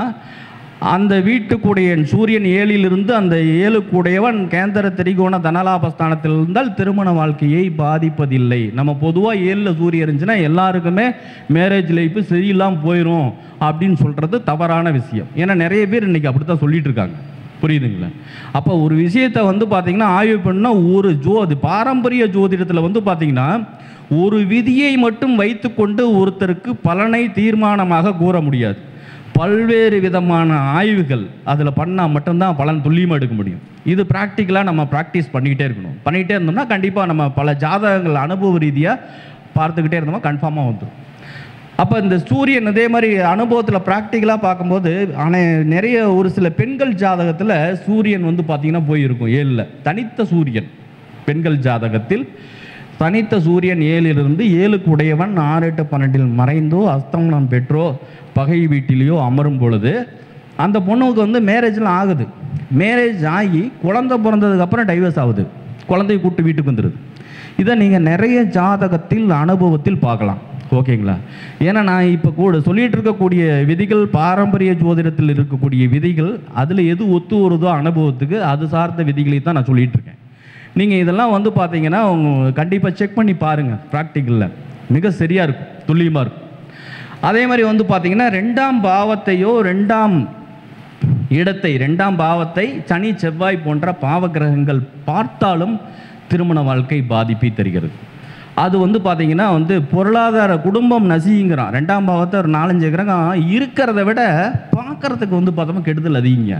அந்த வீட்டுக்குடைய சூரியன் 7லிருந்து அந்த 7க்குடையவன் கேந்திர திரிகோண தனலாபஸ்தானத்தில் இருந்தால் திருமண வாழ்க்கையை பாதிப்பதில்லை. நம்ம பொதுவாக 7ல் சூரியன் இருந்துச்சுன்னா எல்லாருக்குமே மேரேஜ் லைஃப் சரியில்லாமல் போயிடும் அப்படின்னு சொல்கிறது தவறான விஷயம். ஏன்னா நிறைய பேர் இன்றைக்கி அப்படி தான் சொல்லிட்டு இருக்காங்க. புரியுதுங்களா? அப்போ ஒரு விஷயத்தை வந்து பார்த்திங்கன்னா ஆய்வு பண்ணால் ஒரு பாரம்பரிய ஜோதிடத்தில் வந்து பார்த்திங்கன்னா ஒரு விதியை மட்டும் வைத்துக்கொண்டு ஒருத்தருக்கு பலனை தீர்மானமாக கூற முடியாது. பல்வேறு விதமான ஆய்வுகள் அதில் பண்ணால் மட்டும்தான் பலன் துல்லியமாக எடுக்க முடியும். இது ப்ராக்டிக்கலாக நம்ம ப்ராக்டிஸ் பண்ணிக்கிட்டே இருக்கணும். பண்ணிக்கிட்டே இருந்தோம்னா கண்டிப்பாக நம்ம பல ஜாதகங்கள் அனுபவ ரீதியாக பார்த்துக்கிட்டே இருந்தோம்னா கன்ஃபார்மாக வந்துடும். அப்போ இந்த சூரியன் அதே மாதிரி அனுபவத்தில் ப்ராக்டிக்கலாக பார்க்கும்போது ஆனால் நிறைய ஒரு சில பெண்கள் ஜாதகத்தில் சூரியன் வந்து பார்த்திங்கன்னா போயிருக்கும் 7ல் தனித்த சூரியன். பெண்கள் ஜாதகத்தில் தனித்த சூரியன் 7லிருந்து 7க்குடையவன் 6, 8, 12 மறைந்தோ அஸ்தமனம் பெற்றோ பகை வீட்டிலேயோ அமரும் பொழுது அந்த பொண்ணுக்கு வந்து மேரேஜ்லாம் ஆகுது. மேரேஜ் ஆகி குழந்தை பிறந்ததுக்கப்புறம் டைவர்ஸ் ஆகுது. குழந்தைய கூட்டு வீட்டுக்கு வந்துடுது. இதை நீங்கள் நிறைய ஜாதகத்தில் அனுபவத்தில் பார்க்கலாம். ஓகேங்களா? ஏன்னா நான் இப்போ கூட சொல்லிகிட்டு இருக்கக்கூடிய விதிகள் பாரம்பரிய ஜோதிடத்தில் இருக்கக்கூடிய விதிகள், அதில் எது ஒத்து வருதோ அனுபவத்துக்கு அது சார்ந்த விதிகளை தான் நான் சொல்லிகிட்டு இருக்கேன். நீங்கள் இதெல்லாம் வந்து பார்த்தீங்கன்னா கண்டிப்பாக செக் பண்ணி பாருங்கள். ப்ராக்டிக்கலில் மிக சரியாக இருக்கும், துல்லியமாக இருக்கும். அதே மாதிரி வந்து பார்த்தீங்கன்னா 2ஆம் பாவத்தையோ 2ஆம் இடத்தை 2ஆம் பாவத்தை சனி செவ்வாய் போன்ற பாவ கிரகங்கள் பார்த்தாலும் திருமண வாழ்க்கை பாதிப்பை தருகிறது. அது வந்து பார்த்தீங்கன்னா வந்து பொருளாதார குடும்பம் நசிங்கிறான். 2ஆம் பாவத்தை ஒரு 4-5 கிரகம் இருக்கிறத விட பார்க்கறதுக்கு வந்து பார்த்தோம்னா கெடுதல் அதிகங்க.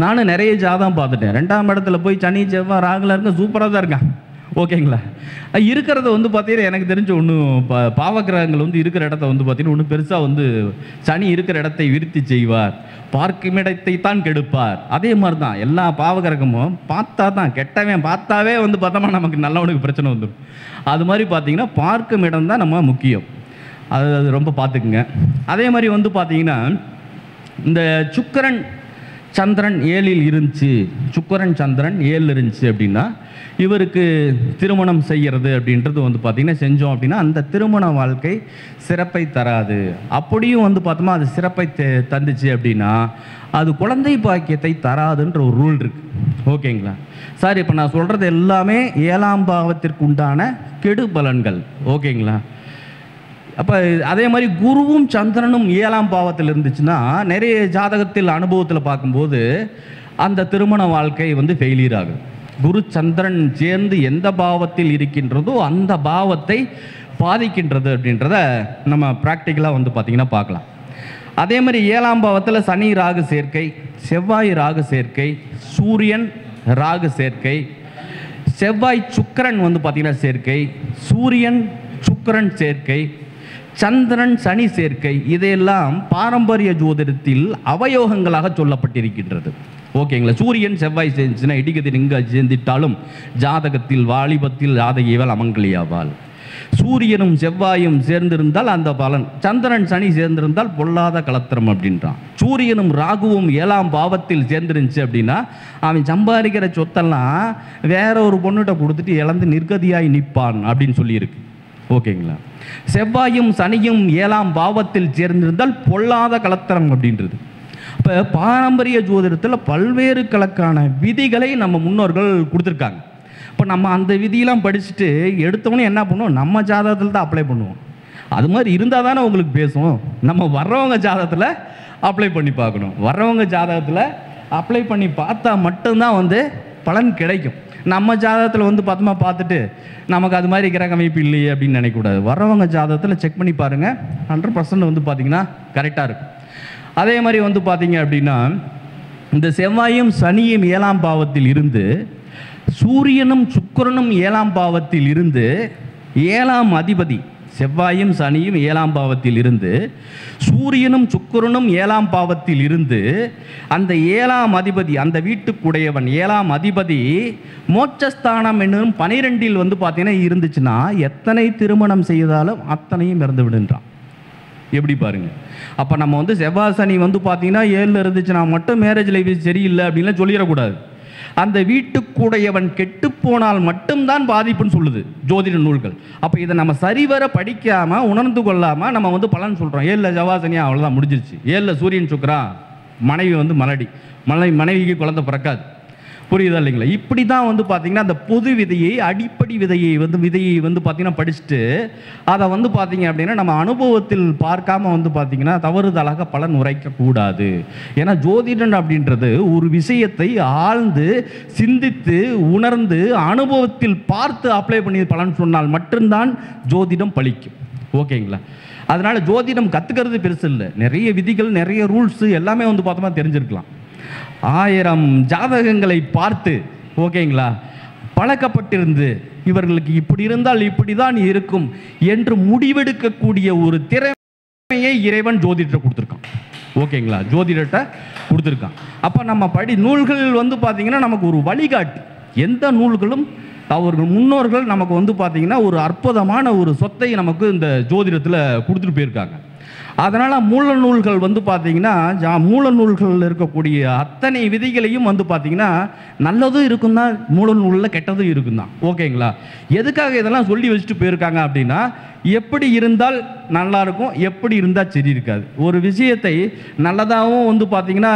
நானும் நிறைய ஜாதகம் பார்த்துட்டேன். 2ஆம் இடத்துல போய் சனி செவ்வாய் ராகுல இருக்க சூப்பராக தான் இருக்கான். ஓகேங்களா? இருக்கிறத வந்து பார்த்தீங்கன்னா எனக்கு தெரிஞ்ச ஒன்றும் பாவகிரகங்கள் வந்து இருக்கிற இடத்த வந்து பார்த்தீங்கன்னா ஒன்றும் பெருசாக வந்து சனி இருக்கிற இடத்தை விருத்தி செய்வார், பார்க்கும் இடத்தை தான் கெடுப்பார். அதே மாதிரி தான் எல்லா பாவகிரகமும் பார்த்தா தான் கெட்டவன் பார்த்தாவே வந்து பார்த்தோம்னா நமக்கு நல்லவனுக்கு பிரச்சனை வந்துடும். அது மாதிரி பார்த்தீங்கன்னா பார்க்கும் இடம் தான் நம்ம முக்கியம். அது ரொம்ப பார்த்துக்குங்க. அதே மாதிரி வந்து பார்த்தீங்கன்னா இந்த சுக்கிரன் சந்திரன் 7ல் இருந்துச்சு, சுக்கிரன் சந்திரன் 7ல் இருந்துச்சு அப்படின்னா இவருக்கு திருமணம் செய்கிறது அப்படின்றது வந்து பார்த்திங்கன்னா செஞ்சோம் அப்படின்னா அந்த திருமண வாழ்க்கை சிறப்பை தராது. அப்படியும் வந்து பார்த்தோமா அது சிறப்பை தந்துச்சு அப்படின்னா அது குழந்தை பாக்கியத்தை தராதுன்ற ஒரு ரூல் இருக்குது. ஓகேங்களா சார்? இப்போ நான் சொல்கிறது எல்லாமே 7ஆம் பாவத்திற்கு உண்டான கெடு பலன்கள். ஓகேங்களா? அப்போ அதே மாதிரி குருவும் சந்திரனும் 7ஆம் பாவத்தில் இருந்துச்சுன்னா நிறைய ஜாதகத்தில் அனுபவத்தில் பார்க்கும்போது அந்த திருமண வாழ்க்கை வந்து ஃபெயிலியர் ஆகுது. குரு சந்திரன் சேர்ந்து எந்த பாவத்தில் இருக்கின்றதோ அந்த பாவத்தை பாதிக்கின்றது அப்படின்றத நம்ம ப்ராக்டிக்கலாக வந்து பார்த்திங்கன்னா பார்க்கலாம். அதே மாதிரி 7ஆம் பாவத்தில் சனி ராகு சேர்க்கை, செவ்வாய் ராகு சேர்க்கை, சூரியன் ராகு சேர்க்கை, செவ்வாய் சுக்கிரன் வந்து பார்த்திங்கன்னா சேர்க்கை, சூரியன் சுக்கிரன் சேர்க்கை, சந்திரன் சனி சேர்க்கை, இதையெல்லாம் பாரம்பரிய ஜோதிடத்தில் அவயோகங்களாக சொல்லப்பட்டிருக்கின்றது. ஓகேங்களா? சூரியன் செவ்வாய் சேர்ந்துச்சுன்னா இடிகதி இங்கு சேர்ந்திட்டாலும் ஜாதகத்தில் வாலிபத்தில் ஜாதகியவால் அமங்கலியாவாள். சூரியனும் செவ்வாயும் சேர்ந்திருந்தால் அந்த பலன், சந்திரன் சனி சேர்ந்திருந்தால் பொல்லாத கலத்திரம் அப்படின்றான். சூரியனும் ராகுவும் 7ஆம் பாவத்தில் சேர்ந்துருந்துச்சு அப்படின்னா அவன் சம்பாதிக்கிற சொத்தெல்லாம் வேற ஒரு பொண்ணுகிட்ட கொடுத்துட்டு இழந்து நிர்கதியாய் நிற்பான் அப்படின்னு சொல்லியிருக்கு. ஓகேங்களா? செவ்வாயும் சனியும் 7ஆம் பாவத்தில் சேர்ந்திருந்தால் பொல்லாத கலத்திரம் அப்படின்றது. இப்போ பாரம்பரிய ஜோதிடத்தில் பல்வேறு கலக்கான விதிகளை நம்ம முன்னோர்கள் கொடுத்துருக்காங்க. இப்போ நம்ம அந்த விதியெல்லாம் படிச்சுட்டு எடுத்தவொன்னே என்ன பண்ணுவோம், நம்ம ஜாதகத்தில் தான் அப்ளை பண்ணுவோம். அது மாதிரி இருந்தால் தானே உங்களுக்கு பேசுவோம். நம்ம வர்றவங்க ஜாதகத்தில் அப்ளை பண்ணி பார்க்கணும். வர்றவங்க ஜாதகத்தில் அப்ளை பண்ணி பார்த்தா மட்டும்தான் வந்து பலன் கிடைக்கும். நம்ம ஜாதகத்தில் வந்து பத்மா பார்த்துட்டு நமக்கு அது மாதிரி கிரக அமைப்பு இல்லையே அப்படின்னு நினைக்கக்கூடாது. வர்றவங்க ஜாதகத்தில் செக் பண்ணி பாருங்கள், 100% வந்து பார்த்திங்கன்னா கரெக்டாக இருக்கும். அதே மாதிரி வந்து பார்த்திங்க அப்படின்னா இந்த செவ்வாயும் சனியும் 7ஆம் பாவத்தில் இருந்து சூரியனும் சுக்கிரனும் 7ஆம் பாவத்தில் இருந்து 7ஆம் அதிபதி செவ்வாயும் சனியும் 7ஆம் பாவத்தில் இருந்து சூரியனும் சுக்கிரனும் 7ஆம் பாவத்தில் இருந்து அந்த 7ஆம் அதிபதி அந்த வீட்டுக்குடையவன் 7ஆம் அதிபதி மோட்சஸ்தானம் என்னும் 12இல் வந்து பார்த்தீங்கன்னா இருந்துச்சுன்னா எத்தனை திருமணம் செய்தாலும் அத்தனையும் இறந்து விடுன்றான். எப்படி பாருங்க. அப்போ நம்ம வந்து செவ்வாய் சனி வந்து பார்த்தீங்கன்னா 7ல் இருந்துச்சுன்னா மட்டும் மேரேஜ் லைஃப் சரியில்லை அப்படின்லாம் சொல்லிடக்கூடாது. அந்த வீட்டுக்குடையவன் கெட்டு போனால் மட்டும்தான் பாதிப்புன்னு சொல்லுது ஜோதிட நூல்கள். அப்போ இதை நம்ம சரிவர படிக்காமல் உணர்ந்து கொள்ளாமல் நம்ம வந்து பலன் சொல்கிறோம். 7ல் செவ்வாய் சனியா அவ்வளோதான் முடிஞ்சிருச்சு, 7ல் சூரியன் சுக்கிரன், மனைவி வந்து மனைவிக்கு குழந்தை பிறக்காது. புரியுதா இல்லைங்களா? இப்படி தான் வந்து பார்த்திங்கன்னா அந்த பொது விதையை அடிப்படை விதையை வந்து பார்த்திங்கன்னா படிச்சுட்டு அதை வந்து பார்த்திங்க அப்படின்னா நம்ம அனுபவத்தில் பார்க்காம வந்து பார்த்திங்கன்னா தவறுதலாக பலன் உரைக்கக்கூடாது. ஏன்னா ஜோதிடன் அப்படின்றது ஒரு விஷயத்தை ஆழ்ந்து சிந்தித்து உணர்ந்து அனுபவத்தில் பார்த்து அப்ளை பண்ணி பலன் சொன்னால் மட்டும்தான் ஜோதிடம் பலிக்கும். ஓகேங்களா? அதனால் ஜோதிடம் கற்றுக்கிறது பெருசு இல்லை, நிறைய விதிகள் நிறைய ரூல்ஸு எல்லாமே வந்து பார்த்தோமா தெரிஞ்சிருக்கலாம். 1000 ஜாதகங்களை பார்த்து ஓகேங்களா பழக்கப்பட்டிருந்து இவர்களுக்கு இப்படி இருந்தால் இப்படி தான் இருக்கும் என்று முடிவெடுக்கக்கூடிய ஒரு திறமையை இறைவன் ஜோதிடத்தை கொடுத்துருக்கான். ஓகேங்களா? ஜோதிடத்தை கொடுத்துருக்கான். அப்போ நம்ம நூல்கள் வந்து பார்த்திங்கன்னா நமக்கு ஒரு வழிகாட்டு. எந்த நூல்களும் அவர்கள் முன்னோர்கள் நமக்கு வந்து பார்த்திங்கன்னா ஒரு அற்புதமான ஒரு சொத்தை நமக்கு இந்த ஜோதிடத்தில் கொடுத்துட்டு போயிருக்காங்க. அதனால் மூல நூல்கள் வந்து பார்த்திங்கன்னா மூல நூல்களில் இருக்கக்கூடிய அத்தனை விதிகளையும் வந்து பார்த்திங்கன்னா நல்லதும் இருக்கும் தான், மூல நூலில் கெட்டதும் இருக்கும் தான். ஓகேங்களா? எதுக்காக இதெல்லாம் சொல்லி வச்சுட்டு போயிருக்காங்க அப்படின்னா எப்படி இருந்தால் நல்லாயிருக்கும், எப்படி இருந்தால் சரி இருக்காது. ஒரு விஷயத்தை நல்லதாகவும் வந்து பார்த்திங்கன்னா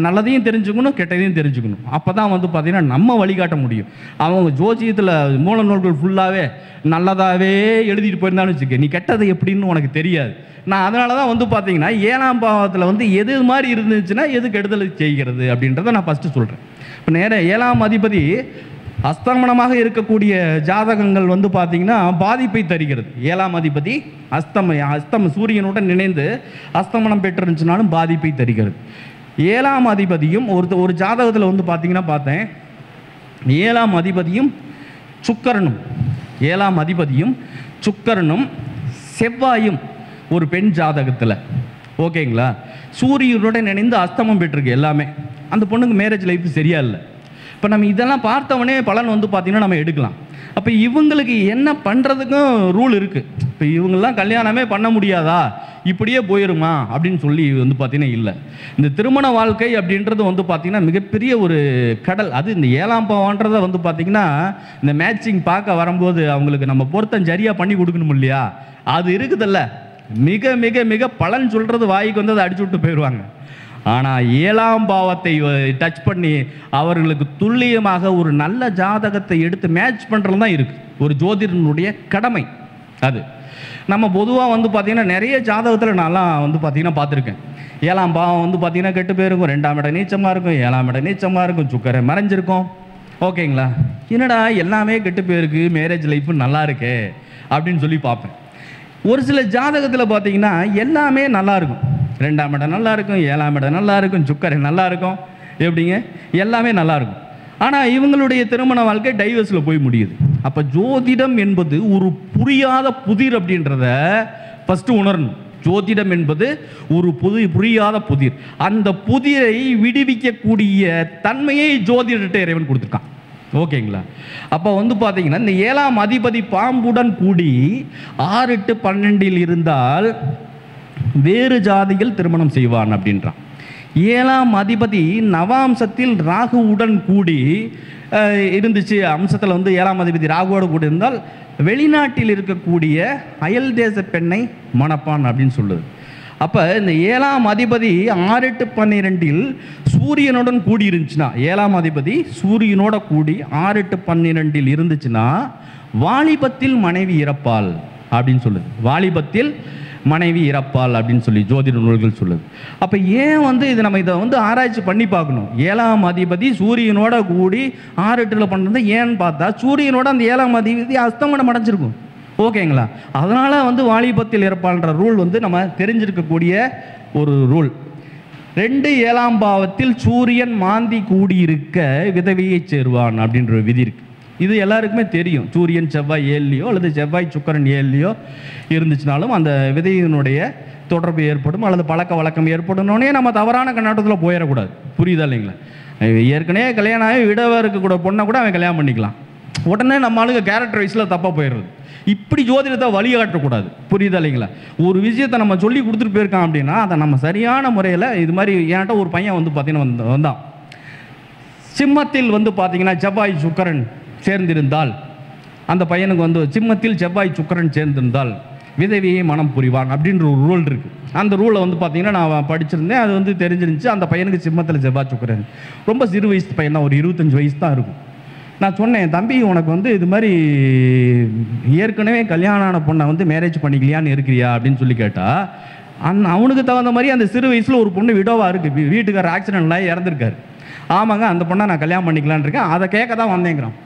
நல்லதையும் தெரிஞ்சுக்கணும், கெட்டதையும் தெரிஞ்சுக்கணும். அப்போ தான் வந்து பார்த்திங்கன்னா நம்ம வழிகாட்ட முடியும். அவங்க ஜோதிடத்தில் மூல நூல்கள் ஃபுல்லாகவே நல்லதாகவே எழுதிட்டு போயிருந்தாலும் வச்சுக்க, நீ கெட்டது எப்படின்னு உனக்கு தெரியாது. நான் அதனால தான் வந்து பார்த்தீங்கன்னா 7ஆம் பாவத்தில் வந்து எது மாதிரி இருந்துச்சுன்னா எது கெடுதல் செய்கிறது அப்படின்றத நான் ஃபஸ்ட்டு சொல்கிறேன். இப்போ நேராக 7ஆம் அதிபதி அஸ்தமனமாக இருக்கக்கூடிய ஜாதகங்கள் வந்து பார்த்திங்கன்னா பாதிப்பை தருகிறது. 7ஆம் அதிபதி அஸ்தம சூரியனுடன் இணைந்து அஸ்தமனம் பெற்றிருந்துச்சுனாலும் பாதிப்பை தருகிறது. 7ஆம் அதிபதியும் ஒரு ஜாதகத்தில் வந்து பார்த்திங்கன்னா பார்த்தேன், 7ஆம் அதிபதியும் சுக்கிரனும் 7ஆம் அதிபதியும் சுக்கிரனும் செவ்வாயும் ஒரு பெண் ஜாதகத்தில் ஓகேங்களா சூரியனுடன் இணைந்து அஸ்தமம் பெற்றிருக்கு எல்லாமே. அந்த பொண்ணுக்கு மேரேஜ் லைஃப் சரியா இல்லை. இப்போ நம்ம இதெல்லாம் பார்த்தவொடனே பலன் வந்து பார்த்திங்கன்னா நம்ம எடுக்கலாம். அப்போ இவங்களுக்கு என்ன பண்ணுறதுக்கும் ரூல் இருக்குது. இப்போ இவங்கெல்லாம் கல்யாணமே பண்ண முடியாதா, இப்படியே போயிருமா அப்படின்னு சொல்லி வந்து பார்த்திங்கன்னா இல்லை. இந்த திருமண வாழ்க்கை அப்படின்றது வந்து பார்த்திங்கன்னா மிகப்பெரிய ஒரு கடல். அது இந்த 7ஆம் பாவன்றதை வந்து பார்த்திங்கன்னா இந்த மேட்சிங் பார்க்க வரும்போது அவங்களுக்கு நம்ம பொருத்தம் சரியாக பண்ணி கொடுக்கணும் இல்லையா, அது இருக்குதில்ல. மிக மிக மிக பலன் சொல்கிறது வாய்க்கு வந்து அதை அடிச்சு விட்டு போயிடுவாங்க. ஆனால் 7ஆம் பாவத்தை டச் பண்ணி அவர்களுக்கு துல்லியமாக ஒரு நல்ல ஜாதகத்தை எடுத்து மேட்ச் பண்ணுறது தான் இருக்குது ஒரு ஜோதிடனுடைய கடமை. அது நம்ம பொதுவாக வந்து பார்த்திங்கன்னா நிறைய ஜாதகத்தில் நான்லாம் வந்து பார்த்திங்கன்னா பார்த்துருக்கேன். 7ஆம் பாவம் வந்து பார்த்திங்கன்னா கெட்டு போயிருக்கும், 2ஆம் இடம் நீச்சமாக இருக்கும், 7ஆம் இடம் நீச்சமாக இருக்கும், சுக்கரை மறைஞ்சிருக்கும். ஓகேங்களா? என்னடா எல்லாமே கெட்டு போயிருக்கு, மேரேஜ் லைஃப் நல்லா இருக்கே அப்படின்னு சொல்லி பார்ப்பேன். ஒரு சில ஜாதகத்தில் பார்த்தீங்கன்னா எல்லாமே நல்லா இருக்கும், 2ஆம் இடம் நல்லா இருக்கும், 7ஆம் இடம் நல்லா இருக்கும், சுக்கரை நல்லா இருக்கும், எப்படிங்க எல்லாமே நல்லா இருக்கும். ஆனால் இவங்களுடைய திருமண வாழ்க்கை டைவர்ஸில் போய் முடியுது. அப்போ ஜோதிடம் என்பது ஒரு புரியாத புதிர் அப்படின்றத ஃபஸ்ட்டு உணரணும். ஜோதிடம் என்பது ஒரு புரியாத புதிர். அந்த புதிரை விடுவிக்கக்கூடிய தன்மையை ஜோதிடத்தை இறைவன் கொடுத்துருக்கான். ஓகேங்களா? அப்போ வந்து பார்த்தீங்கன்னா இந்த 7ஆம் அதிபதி பாம்புடன் கூடி 6-8-12 இருந்தால் வேறு ஜாதிகள் திருமணம் செய்வான் அப்படின்றான். 7ஆம் அதிபதி நவாம்சத்தில் ராகுவுடன் கூடி இருந்துச்சு, அம்சத்தில் வந்து 7ஆம் அதிபதி ராகுவோடு கூடி இருந்தால் வெளிநாட்டில் இருக்கக்கூடிய அயல் தேச பெண்ணை மணப்பான் அப்படின்னு சொல்லுது. அப்போ இந்த 7ஆம் அதிபதி 6-8-12 சூரியனுடன் கூடி இருந்துச்சுன்னா, 7ஆம் அதிபதி சூரியனோட கூடி 6-8-12 இருந்துச்சுன்னா வாலிபத்தில் மனைவி இறப்பாள் அப்படின்னு சொல்லுது. வாலிபத்தில் மனைவி இறப்பாள் அப்படின்னு சொல்லி ஜோதிட நூல்கள் சொல்லுது. அப்போ ஏன் வந்து இது நம்ம இதை வந்து ஆராய்ச்சி பண்ணி பார்க்கணும். 7ஆம் அதிபதி சூரியனோட கூடி 6-8 பண்ணுறது ஏன்னு பார்த்தா சூரியனோட அந்த 7ஆம் அதிபதி அஸ்தமனம் அடைஞ்சிருக்கும். ஓகேங்களா? அதனால் வந்து வாலிபத்தில் இறப்பாள்ன்ற ரூல் வந்து நம்ம தெரிஞ்சிருக்கக்கூடிய ஒரு ரூல். 2 7ஆம் பாவத்தில் சூரியன் மாந்தி கூடியிருக்க விதவையை சேருவான் அப்படின்ற ஒரு விதி இருக்குது. இது எல்லாருக்குமே தெரியும். சூரியன் செவ்வாய் 7லையோ அல்லது செவ்வாய் சுக்கிரன் 7லையோ இருந்துச்சுனாலும் அந்த விதையினுடைய தொடர்பு ஏற்படும் அல்லது பழக்க வழக்கம் ஏற்படணுன்னே நம்ம தவறான கண்ணோட்டத்தில் போயிடக்கூடாது. புரியுதா இல்லைங்களா? ஏற்கனவே கல்யாணம் ஆகி விடவாக இருக்கக்கூட பொண்ணை கூட அவன் கல்யாணம் பண்ணிக்கலாம். உடனே நம்ம ஆளுங்க கேரக்டர் வைஸில் தப்பாக போயிடுறது. இப்படி ஜோதிடத்தை வழிகாட்டக்கூடாது. புரியுதா இல்லைங்களா? ஒரு விஷயத்தை நம்ம சொல்லி கொடுத்துட்டு போயிருக்கான் அப்படின்னா அதை நம்ம சரியான முறையில் இது மாதிரி என்கிட்ட ஒரு பையன் வந்து பார்த்தீங்கன்னா வந்தான். சிம்மத்தில் வந்து பார்த்தீங்கன்னா செவ்வாய் சுக்கிரன் சேர்ந்திருந்தால் அந்த பையனுக்கு வந்து சிம்மத்தில் செவ்வாய் சுக்கிரன் சேர்ந்திருந்தால் விதவியை மனம் புரிவான் அப்படின்ற ஒரு ரூல் இருக்குது. அந்த ரூலை வந்து பார்த்தீங்கன்னா நான் படிச்சிருந்தேன். அது வந்து தெரிஞ்சிருந்துச்சு. அந்த பையனுக்கு சிம்மத்தில் செவ்வாய் சுக்கிரன் ரொம்ப சிறு வயசு பையன் தான், ஒரு 25 வயசு தான் இருக்கும். நான் சொன்னேன், தம்பி உனக்கு வந்து இது மாதிரி ஏற்கனவே கல்யாணம் ஆன பொண்ணை வந்து மேரேஜ் பண்ணிக்கலையான்னு இருக்கிறியா அப்படின்னு சொல்லி கேட்டால் அவனுக்கு தகுந்த மாதிரி அந்த சிறு வயசில் ஒரு பொண்ணு விடோவாக இருக்குது. வீட்டுக்கார ஆக்சிடென்ட்லாம் இறந்துருக்காரு. ஆமாங்க, அந்த பொண்ணை நான் கல்யாணம் பண்ணிக்கலான்னு இருக்கேன், அதை கேட்க தான் வந்தேங்கிறான்.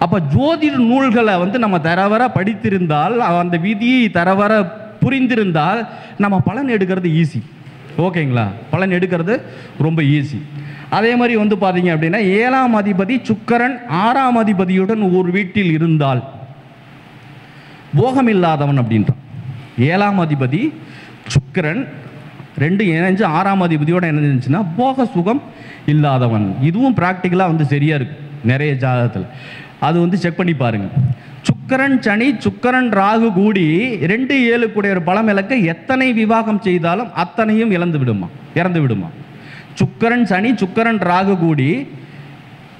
அப்போ ஜோதிட நூல்களை வந்து நம்ம தரவர படித்திருந்தால் அந்த விதியை தரவர புரிந்திருந்தால் நம்ம பலன் எடுக்கிறது ஈஸி. ஓகேங்களா? பலன் எடுக்கிறது ரொம்ப ஈஸி. அதே மாதிரி வந்து பார்த்தீங்க அப்படின்னா 7ஆம் அதிபதி சுக்கிரன் 6ஆம் அதிபதியுடன் ஒரு வீட்டில் இருந்தால் போகம் இல்லாதவன் அப்படின்றான். 7ஆம் அதிபதி சுக்கிரன் 2 இணைஞ்சு 6ஆம் அதிபதியோட இணைஞ்சுன்னா போக சுகம் இல்லாதவன். இதுவும் ப்ராக்டிக்கலாக வந்து சரியாக இருக்குது நிறைய ஜாதகத்தில். அது வந்து செக் பண்ணி பாருங்க. சுக்கிரன் சனி சுக்கிரன் ராகு கூடி 2 7 கூடிய ஒரு பலம் இலக்க எத்தனை விவாகம் செய்தாலும் அத்தனையும் இறந்து விடுமா. சுக்கிரன் சனி சுக்கிரன் ராகு கூடி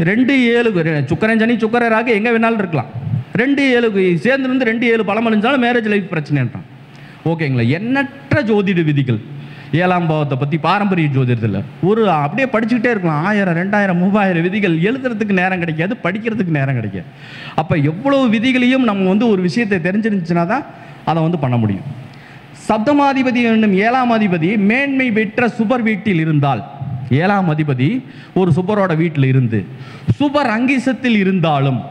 2 7 சுக்கிரன் சனி சுக்கிரன் ராகு எங்கே வேணாலும் இருக்கலாம். 2 7 சேர்ந்துருந்து 2 7 பலம் அழிஞ்சாலும் மேரேஜ் லைஃப் பிரச்சனைன்றான். ஓகேங்களா? எண்ணற்ற ஜோதிட விதிகள் 7ஆம் பாவத்தை பற்றி பாரம்பரிய ஜோதிடத்தில் ஒரு அப்படியே படிச்சுக்கிட்டே இருக்கலாம். 1000 2000 3000 விதிகள். எழுதுறதுக்கு நேரம் கிடைக்காது, படிக்கிறதுக்கு நேரம் கிடைக்காது. அப்போ எவ்வளவு விதிகளையும் நம்ம வந்து ஒரு விஷயத்தை தெரிஞ்சிருந்துச்சுன்னா தான் அதை வந்து பண்ண முடியும். சப்தமாதிபதி என்னும் 7ஆம் அதிபதி மேன்மை பெற்ற சுபர் வீட்டில் இருந்தால் 7ஆம் அதிபதி ஒரு சுபரோட வீட்டில் இருந்து சுபர் அங்கிசத்தில் இருந்தாலும்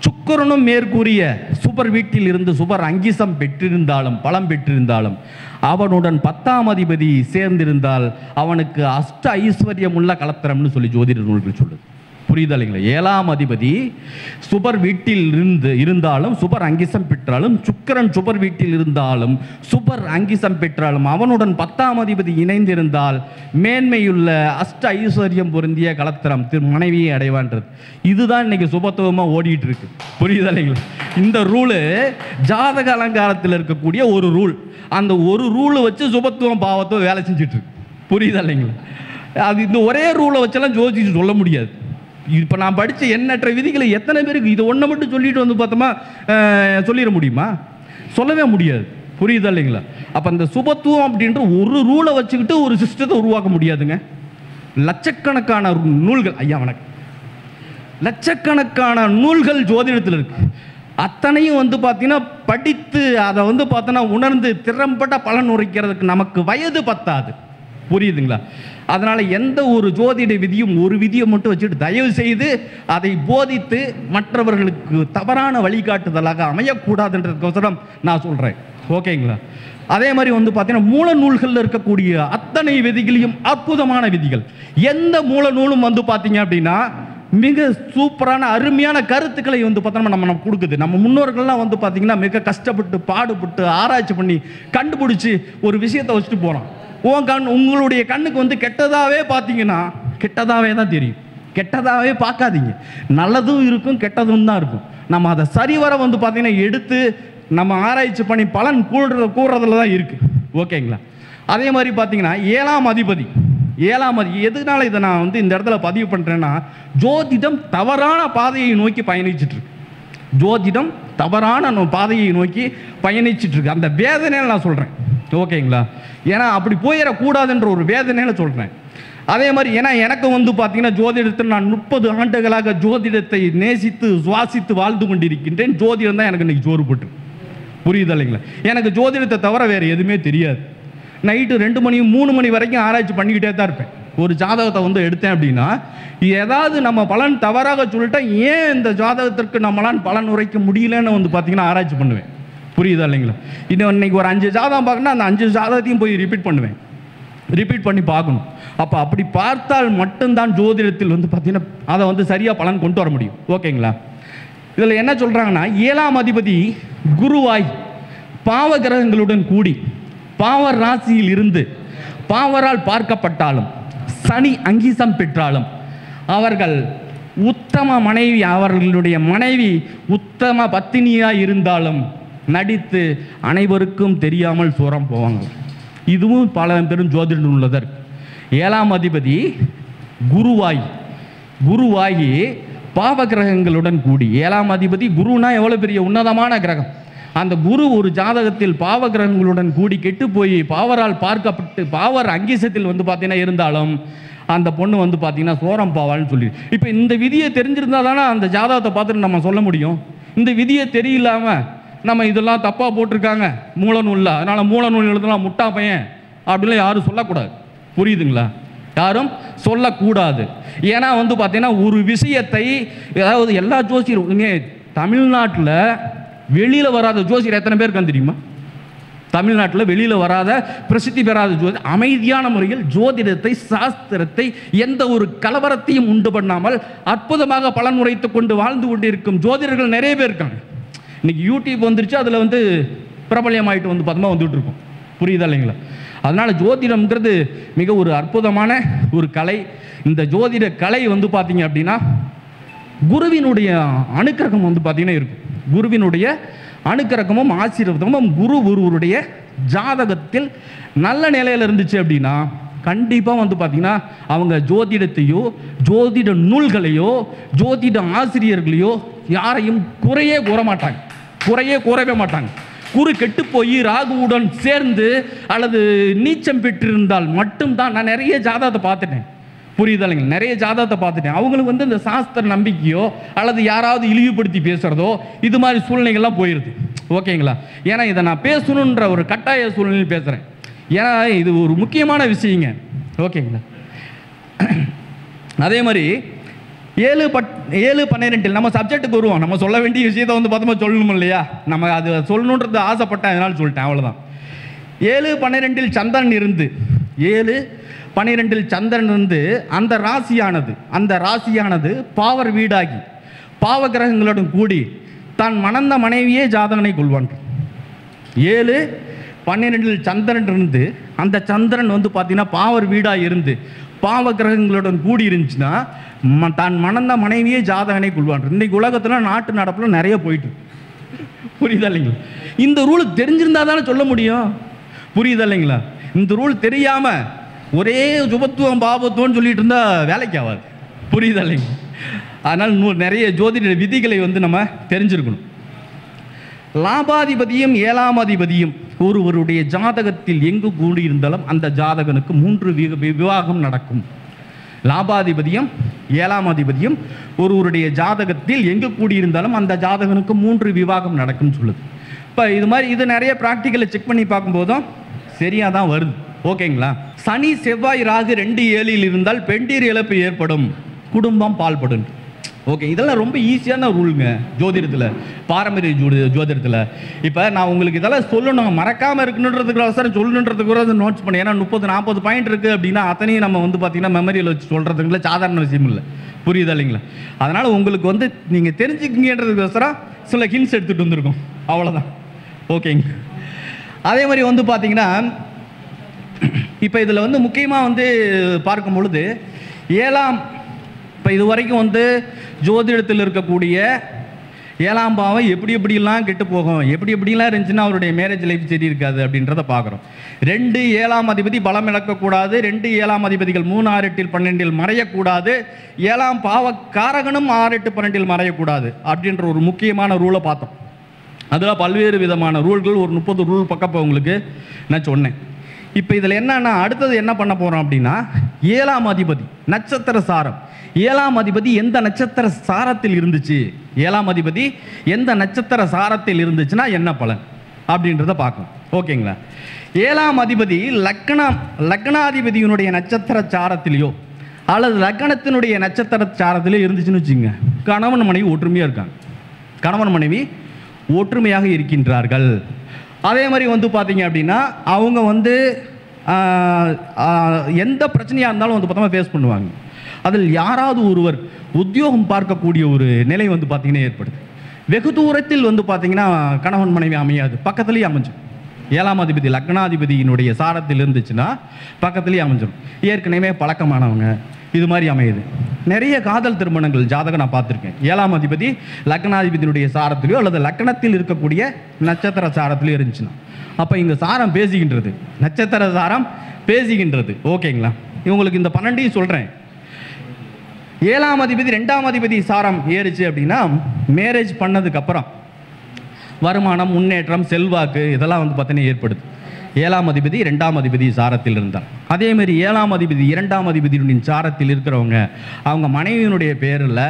சுக்கிரனும் மேற்கூறிய சுபர் வீட்டில் இருந்து சுபர் அங்கிசம் பெற்றிருந்தாலும் பலம் பெற்றிருந்தாலும் அவனுடன் 10ஆம் அதிபதி சேர்ந்திருந்தால் அவனுக்கு அஷ்ட ஐஸ்வர்யம் உள்ள கலத்திரம்னு சொல்லி ஜோதிட நூல்கள் சொல்லுது. புரியுதா இல்லைங்களா? 7ஆம் அதிபதி சுபர் வீட்டில் இருந்தாலும் சுபர் அங்கிசம் பெற்றாலும் சுக்கிரன் சுபர் வீட்டில் இருந்தாலும் சுபர் அங்கிசம் பெற்றாலும் அவனுடன் 10ஆம் அதிபதி இணைந்திருந்தால் மேன்மையுள்ள அஷ்ட ஐஸ்வர்யம் பொருந்திய கலத்திரம் மனைவியை அடைவான்றது. இதுதான் இன்னைக்கு சுபத்துவமாக ஓடிட்டு இருக்கு. புரியுதா இல்லைங்களா? இந்த ரூலு ஜாதக அலங்காரத்தில் இருக்கக்கூடிய ஒரு ரூல். அந்த ஒரு ரூலை வச்சு சுபத்துவம் பாவத்துவம் வேலை செஞ்சுட்டு இருக்கு. புரியுதா இல்லைங்களா? அது இந்த ஒரே ரூலை வச்செல்லாம் ஜோதிச்சு சொல்ல முடியாது. இப்போ நான் படித்த எண்ணற்ற விதிகளை எத்தனை பேருக்கு இதை ஒன்றை மட்டும் சொல்லிட்டு வந்து பார்த்தோமா சொல்லிட முடியுமா? சொல்லவே முடியாது. புரியுதா இல்லைங்களா? அப்போ இந்த சுபத்துவம் அப்படின்ற ஒரு ரூலை வச்சுக்கிட்டு ஒரு சிஸ்டத்தை உருவாக்க முடியாதுங்க. லட்சக்கணக்கான நூல்கள், ஐயா வணக்கம், லட்சக்கணக்கான நூல்கள் ஜோதிடத்தில் இருக்கு. அத்தனையும் வந்து பார்த்தீங்கன்னா படித்து அதை வந்து பார்த்தோன்னா உணர்ந்து திறம்பட பலன் உரைக்கிறதுக்கு நமக்கு வயது பத்தாது. புரியுதுங்களா? அதனால் எந்த ஒரு ஜோதிட விதியும் ஒரு விதியை மட்டும் வச்சுட்டு தயவு செய்து அதை போதித்து மற்றவர்களுக்கு தவறான வழிகாட்டுதலாக அமையக்கூடாதுன்றதுக்கோசரம் நான் சொல்கிறேன். ஓகேங்களா? அதே மாதிரி வந்து பார்த்தீங்கன்னா மூல நூல்களில் இருக்கக்கூடிய அத்தனை விதிகளையும் அற்புதமான விதிகள். எந்த மூல நூலும் வந்து பார்த்தீங்க அப்படின்னா மிக சூப்பரான அருமையான கருத்துக்களை வந்து பார்த்தோம்னா நம்ம கொடுக்குது. நம்ம முன்னோர்கள்லாம் வந்து பார்த்தீங்கன்னா மிக கஷ்டப்பட்டு பாடுபட்டு ஆராய்ச்சி பண்ணி கண்டுபிடிச்சி ஒரு விஷயத்தை வச்சுட்டு போகிறோம். உங்களுடைய கண்ணுக்கு வந்து கெட்டதாகவே பார்த்தீங்கன்னா கெட்டதாகவே தான் தெரியும். கெட்டதாகவே பார்க்காதீங்க. நல்லதும் இருக்கும் கெட்டதும் தான் இருக்கும். நம்ம அதை சரிவர வந்து பார்த்தீங்கன்னா எடுத்து நம்ம ஆராய்ச்சி பண்ணி பலன் கூடுறதுல தான் இருக்குது. ஓகேங்களா? அதே மாதிரி பார்த்தீங்கன்னா 7ஆம் அதிபதி எதனால இதை நான் வந்து இந்த இடத்துல பதிவு பண்ணுறேன்னா ஜோதிடம் தவறான பாதையை நோக்கி பயணிச்சுட்டு இருக்கு. ஜோதிடம் தவறான பாதையை நோக்கி பயணிச்சுட்டு இருக்கு. அந்த வேதனையில் நான் சொல்கிறேன். ஓகேங்களா? ஏன்னா அப்படி போயிடக்கூடாதுன்ற ஒரு வேதனையில் சொல்கிறேன். அதே மாதிரி ஏன்னா எனக்கு வந்து பார்த்தீங்கன்னா ஜோதிடத்தில் நான் 30 ஆண்டுகளாக ஜோதிடத்தை நேசித்து சுவாசித்து வாழ்ந்து கொண்டிருக்கின்றேன். ஜோதிடம் தான் எனக்கு இன்னைக்கு ஜோறு போட்டு. புரியுது இல்லைங்களா? எனக்கு ஜோதிடத்தை தவிர வேறு எதுவுமே தெரியாது. நைட்டு 2 மணி 3 மணி வரைக்கும் ஆராய்ச்சி பண்ணிக்கிட்டே தான் இருப்பேன். ஒரு ஜாதகத்தை வந்து எடுத்தேன் அப்படின்னா ஏதாவது நம்ம பலன் தவறாக சொல்லிட்டா ஏன் இந்த ஜாதகத்திற்கு நம்மளால் பலன் உரைக்க முடியலன்னு வந்து பார்த்தீங்கன்னா ஆராய்ச்சி பண்ணுவேன். புரியுதா இல்லைங்களா? இன்னைக்கு ஒரு 5 ஜாதகம் பார்க்கணும்னா அந்த 5 ஜாதகத்தையும் போய் ரிப்பீட் பண்ணுவேன், ரிப்பீட் பண்ணி பார்க்கணும். அப்போ அப்படி பார்த்தால் மட்டும்தான் ஜோதிடத்தில் வந்து பார்த்தீங்கன்னா அதை வந்து சரியாக பலன் கொண்டு வர முடியும். ஓகேங்களா? இதில் என்ன சொல்கிறாங்கன்னா 7ஆம் அதிபதி குருவாய் பாவ கிரகங்களுடன் கூடி பாவ ராசியில் இருந்து பாவரால் பார்க்கப்பட்டாலும் சனி அங்கீசம் பெற்றாலும் அவர்கள் உத்தம மனைவி, அவர்களுடைய மனைவி உத்தம பத்தினியாக இருந்தாலும் நடித்து அனைவருக்கும் தெரியாமல் சூரம் போவாங்க. இதுவும் பல பெரும் ஜோதிட உள்ளதர். 7ஆம் அதிபதி குருவாகி பாவ கிரகங்களுடன் கூடி, 7ஆம் அதிபதி குருனா எவ்வளோ பெரிய உன்னதமான கிரகம். அந்த குரு ஒரு ஜாதகத்தில் பாவ கிரகங்களுடன் கூடி கெட்டு போய் பாவரால் பார்க்கப்பட்டு பாவர் அங்கீசத்தில் வந்து பார்த்தீங்கன்னா இருந்தாலும் அந்த பொண்ணு வந்து பார்த்தீங்கன்னா சோரம் பாவாள்னு சொல்லி. இப்போ இந்த விதியை தெரிஞ்சிருந்தா தானே அந்த ஜாதகத்தை பார்த்துட்டு நம்ம சொல்ல முடியும். இந்த விதியை தெரியலாமல் நம்ம இதெல்லாம் தப்பாக போட்டிருக்காங்க மூல நூலில், அதனால் மூல நூல் எழுதலாம் முட்டா பையன் அப்படிலாம் யாரும் சொல்லக்கூடாது. புரியுதுங்களா? யாரும் சொல்லக்கூடாது. ஏன்னா வந்து பார்த்தீங்கன்னா ஒரு விஷயத்தை, அதாவது எல்லா ஜோசியரும் தமிழ்நாட்டில் வெளியில் வராத ஜோசியர் எத்தனை பேருக்கு தெரியுமா? தமிழ்நாட்டில் வெளியில் வராத பிரசித்தி பெறாத ஜோதி அமைதியான முறையில் ஜோதிடத்தை, சாஸ்திரத்தை எந்த ஒரு கலவரத்தையும் உண்டு பண்ணாமல் அற்புதமாக பலன் உரைத்து கொண்டு வாழ்ந்து கொண்டிருக்கும் ஜோதிடர்கள் நிறைய பேர் இருக்காங்க. இன்னைக்கு யூடியூப் வந்துருச்சு, அதில் வந்து பிரபலியமாயிட்டு வந்து பார்த்தோமா வந்துட்டு இருக்கும். புரியுதா இல்லைங்களா? அதனால் ஜோதிடம்ங்கிறது மிக ஒரு அற்புதமான ஒரு கலை. இந்த ஜோதிட கலை வந்து பார்த்தீங்க அப்படின்னா குருவினுடைய அனுக்கிரகம் வந்து பார்த்தீங்கன்னா இருக்கும். குருவினுடைய அனுக்கிரகமும் ஆசீர்வாதமும் குரு ஒருவருடைய ஜாதகத்தில் நல்ல நிலையில் இருந்துச்சு அப்படின்னா கண்டிப்பாக வந்து பார்த்தீங்கன்னா அவங்க ஜோதிடத்தையோ ஜோதிட நூல்களையோ ஜோதிட ஆசிரியர்களையோ யாரையும் குறையே கூறவே மாட்டாங்க. குரு கெட்டு போய் ராகுவுடன் சேர்ந்து அல்லது நீச்சம் பெற்றிருந்தால் மட்டும்தான். நான் நிறைய ஜாதகத்தை பார்த்துட்டேன். புரியுதா இல்லைங்களா? நிறைய ஜாதகத்தை பார்த்துட்டேன். அவங்களுக்கு வந்து இந்த சாஸ்திர நம்பிக்கையோ அல்லது யாராவது இழிவுபடுத்தி பேசுகிறதோ இது மாதிரி சூழ்நிலைகள்லாம் போயிடுது. ஓகேங்களா? ஏன்னா இதை நான் பேசணுன்ற ஒரு கட்டாய சூழ்நிலையில் பேசுகிறேன். ஏன்னா இது ஒரு முக்கியமான விஷயங்க. ஓகேங்களா? அதே மாதிரி 7-12 நம்ம சப்ஜெக்ட்டுக்கு வருவோம். நம்ம சொல்ல வேண்டிய விஷயத்தை வந்து பார்த்தோமா சொல்லணும் இல்லையா? நம்ம அது சொல்லணுன்றது ஆசைப்பட்டேன், அதனால சொல்லிட்டேன், அவ்வளோதான். 7-12 சந்திரன் இருந்து 7-12 சந்திரன் இருந்து அந்த ராசியானது பாவர் வீடாகி பாவ கிரகங்களுடன் கூடி தான் மணந்த மனைவியே ஜாதகனை கொள்வான். 7-12 சந்திரன் இருந்து அந்த சந்திரன் வந்து பார்த்தீங்கன்னா பாவர் வீடாக இருந்து பாவ கிரகங்களுடன் கூடி இருந்துச்சுன்னா தான் மணந்த மனைவியே ஜாதகனை கொள்வான். இன்னைக்கு உலகத்தில் நாட்டு நடப்பில் நிறைய போயிட்டு. புரியுதா இல்லைங்களா? இந்த ரூல் தெரிஞ்சிருந்தா தானே சொல்ல முடியும். புரியுதா இல்லைங்களா? இந்த ரூல் தெரியாமல் ஒரே சுபத்துவம் பாபத்துவம்னு சொல்லிட்டு இருந்தா வேலைக்கு ஆகாது. புரியுதா இல்லைங்களா? அதனால் நிறைய ஜோதிட விதிகளை வந்து நம்ம தெரிஞ்சிருக்கணும். லாபாதிபதியும் 7ஆம் அதிபதியும் ஒருவருடைய ஜாதகத்தில் எங்கு கூடியிருந்தாலும் அந்த ஜாதகனுக்கு 3 விவாகம் நடக்கும். லாபாதிபதியும் 7ஆம் அதிபதியும் ஒருவருடைய ஜாதகத்தில் எங்கு கூடியிருந்தாலும் அந்த ஜாதகனுக்கு 3 விவாகம் நடக்கும்னு சொல்லுது. இப்போ இது நிறைய ப்ராக்டிக்கலை செக் பண்ணி பார்க்கும்போதும் சரியாக தான் வருது. ஓகேங்களா? சனி செவ்வாய் ராகு 2-7 இருந்தால் பெண்டீர் இழப்பு ஏற்படும், குடும்பம் பால்படும். ஓகே, இதெல்லாம் ரொம்ப ஈஸியான ரூலுங்க ஜோதிடத்தில், பாரம்பரிய ஜோதிடத்தில். இப்போ நான் உங்களுக்கு இதெல்லாம் சொல்லணும், மறக்காமல் இருக்கணுன்றதுக்கு சொல்லணுன்றதுக்கு நோட்ஸ் பண்ணி, ஏன்னா 30-40 பாயிண்ட் இருக்குது அப்படின்னா அத்தனையும் நம்ம வந்து பார்த்தீங்கன்னா மெமரியில் வச்சு சொல்கிறதுக்குள்ள சாதாரண விஷயம் இல்லை. புரியுதா இல்லைங்களா? அதனால் உங்களுக்கு வந்து நீங்கள் தெரிஞ்சுக்கிங்கன்றதுக்கோசரம் சில ஹிண்ட்ஸ் எடுத்துகிட்டு வந்திருக்கோம், அவ்வளோதான். ஓகேங்க. அதே மாதிரி வந்து பார்த்தீங்கன்னா இப்போ இதில் வந்து முக்கியமாக வந்து பார்க்கும் பொழுது 7ஆம், இப்போ இது வரைக்கும் வந்து ஜோதிடத்தில் இருக்கக்கூடிய 7ஆம் பாவம் எப்படிலாம் கெட்டு போகும், எப்படிலாம் இருந்துச்சுன்னா அவருடைய மேரேஜ் லைஃப் சரி இருக்காது அப்படின்றத பார்க்குறோம். 2-7ஆம் அதிபதி பலம் இழக்கக்கூடாது, 2-7ஆம் அதிபதிகள் 3-6-8-12 மறையக்கூடாது, 7ஆம் பாவ காரகனும் 6-8-12 மறையக்கூடாது அப்படின்ற ஒரு முக்கியமான ரூலை பார்த்தோம். அதில் பல்வேறு விதமான ரூல்கள், ஒரு 30 ரூல் பக்கம் உங்களுக்கு நான் சொன்னேன். இப்போ இதில் என்னன்னா அடுத்தது என்ன பண்ண போகிறோம் அப்படின்னா 7ஆம் அதிபதி நட்சத்திர சாரம். 7ஆம் அதிபதி எந்த நட்சத்திர சாரத்தில் இருந்துச்சு, 7ஆம் அதிபதி எந்த நட்சத்திர சாரத்தில் இருந்துச்சுன்னா என்ன பலன், அப்படின்றத பார்க்கணும். ஓகேங்களா? 7ஆம் அதிபதி லக்னாதிபதியினுடைய நட்சத்திர சாரத்திலேயோ அல்லது லக்னத்தினுடைய நட்சத்திர சாரத்திலே இருந்துச்சுன்னு வச்சுங்க, கணவன் மனைவி ஒற்றுமையாக இருக்காங்க, கணவன் மனைவி ஒற்றுமையாக இருக்கின்றார்கள். அதே மாதிரி வந்து பார்த்தீங்க அப்படின்னா அவங்க வந்து எந்த பிரச்சனையாக இருந்தாலும் வந்து பார்த்தோம்னா ஃபேஸ் பண்ணுவாங்க. அதில் யாராவது ஒருவர் உத்தியோகம் பார்க்கக்கூடிய ஒரு நிலை வந்து பார்த்தீங்கன்னா ஏற்படுது. வெகு தூரத்தில் வந்து பார்த்தீங்கன்னா கணவன் மனைவி அமையாது, பக்கத்துலேயே அமைஞ்சிடும். 7ஆம் அதிபதி லக்னாதிபதியினுடைய சாரத்தில் இருந்துச்சுன்னா பக்கத்துலேயே அமைஞ்சிடும். ஏற்கனவே பழக்கமானவங்க இது மாதிரி அமையுது. நிறைய காதல் திருமணங்கள் ஜாதகம் நான் பார்த்துருக்கேன். 7ஆம் அதிபதி லக்னாதிபதியினுடைய சாரத்திலையோ அல்லது லக்னத்தில் இருக்கக்கூடிய நட்சத்திர சாரத்திலையோ இருந்துச்சுன்னா அப்போ இங்கே சாரம் பேசுகின்றது, நட்சத்திர சாரம் பேசுகின்றது. ஓகேங்களா? இவங்களுக்கு இந்த 12 சொல்கிறேன். 7ஆம் அதிபதி 2ஆம் அதிபதி சாரம் ஏறிச்சு அப்படின்னா மேரேஜ் பண்ணதுக்கப்புறம் வருமானம், முன்னேற்றம், செல்வாக்கு இதெல்லாம் வந்து பார்த்தீங்கன்னா ஏற்படுது. 7ஆம் அதிபதி 2ஆம் அதிபதி சாரத்தில் இருந்தால். அதேமாதிரி 7ஆம் அதிபதி 2ஆம் அதிபதியினுடைய சாரத்தில் இருக்கிறவங்க அவங்க மனைவியினுடைய பேரில்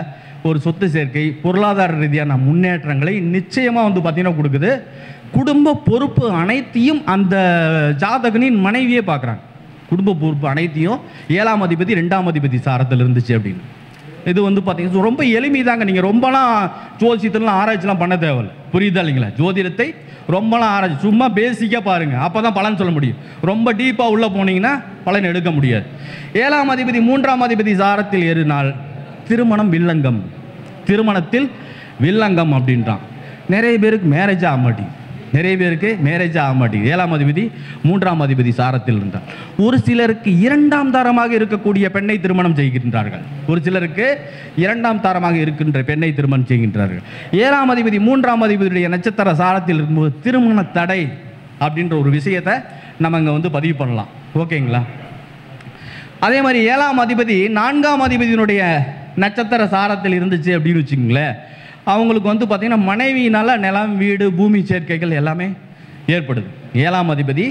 ஒரு சொத்து சேர்க்கை, பொருளாதார ரீதியான முன்னேற்றங்களை நிச்சயமாக வந்து பார்த்தீங்கன்னா கொடுக்குது. குடும்ப பொறுப்பு அனைத்தையும் அந்த ஜாதகனின் மனைவியே பார்க்குறாங்க. குடும்ப பொறுப்பு அனைத்தையும் 7ஆம் அதிபதி 2ஆம் அதிபதி சாரத்தில் இருந்துச்சு அப்படின்னு. இது வந்து பார்த்தீங்கன்னா ரொம்ப எளிமைதாங்க. நீங்கள் ரொம்பலாம் ஜோதிடத்தெல்லாம் ஆராய்ச்சிலாம் பண்ண தேவையில்லை. புரியுதா இல்லைங்களா? ஜோதிடத்தை ரொம்பலாம் ஆராய்ச்சி, சும்மா பேசிக்காக பாருங்கள், அப்போ தான் பலன் சொல்ல முடியும். ரொம்ப டீப்பாக உள்ளே போனீங்கன்னா பலன் எடுக்க முடியாது. 7ஆம் அதிபதி 3ஆம் அதிபதி சாரத்தில் ஏறினால் திருமணம் வில்லங்கம், திருமணத்தில் வில்லங்கம் அப்படின்றான். நிறைய பேருக்கு மேரேஜ் ஆக மாட்டேங்குது, நிறைய பேருக்கு மேரேஜ் ஆக மாட்டேங்குது. 7ஆம் அதிபதி 3ஆம் அதிபதி சாரத்தில் இருந்தார். ஒரு சிலருக்கு 2ஆம் தாரமாக இருக்கக்கூடிய பெண்ணை திருமணம் செய்கின்றார்கள், ஒரு சிலருக்கு 2ஆம் தாரமாக இருக்கின்ற பெண்ணை திருமணம் செய்கின்றார்கள். 7ஆம் அதிபதி 3ஆம் அதிபதியுடைய நட்சத்திர சாரத்தில் இருக்கும்போது திருமண தடை அப்படின்ற ஒரு விஷயத்தை நம்ம இங்கே வந்து பதிவு பண்ணலாம். ஓகேங்களா? அதே மாதிரி 7ஆம் அதிபதி 4ஆம் அதிபதியினுடைய நட்சத்திர சாரத்தில் இருந்துச்சு அப்படின்னு வச்சுக்கோங்களேன், அவங்களுக்கு வந்து பார்த்திங்கன்னா மனைவியினால் நிலம், வீடு, பூமி சேர்க்கைகள் எல்லாமே ஏற்படுது. 7ஆம் அதிபதி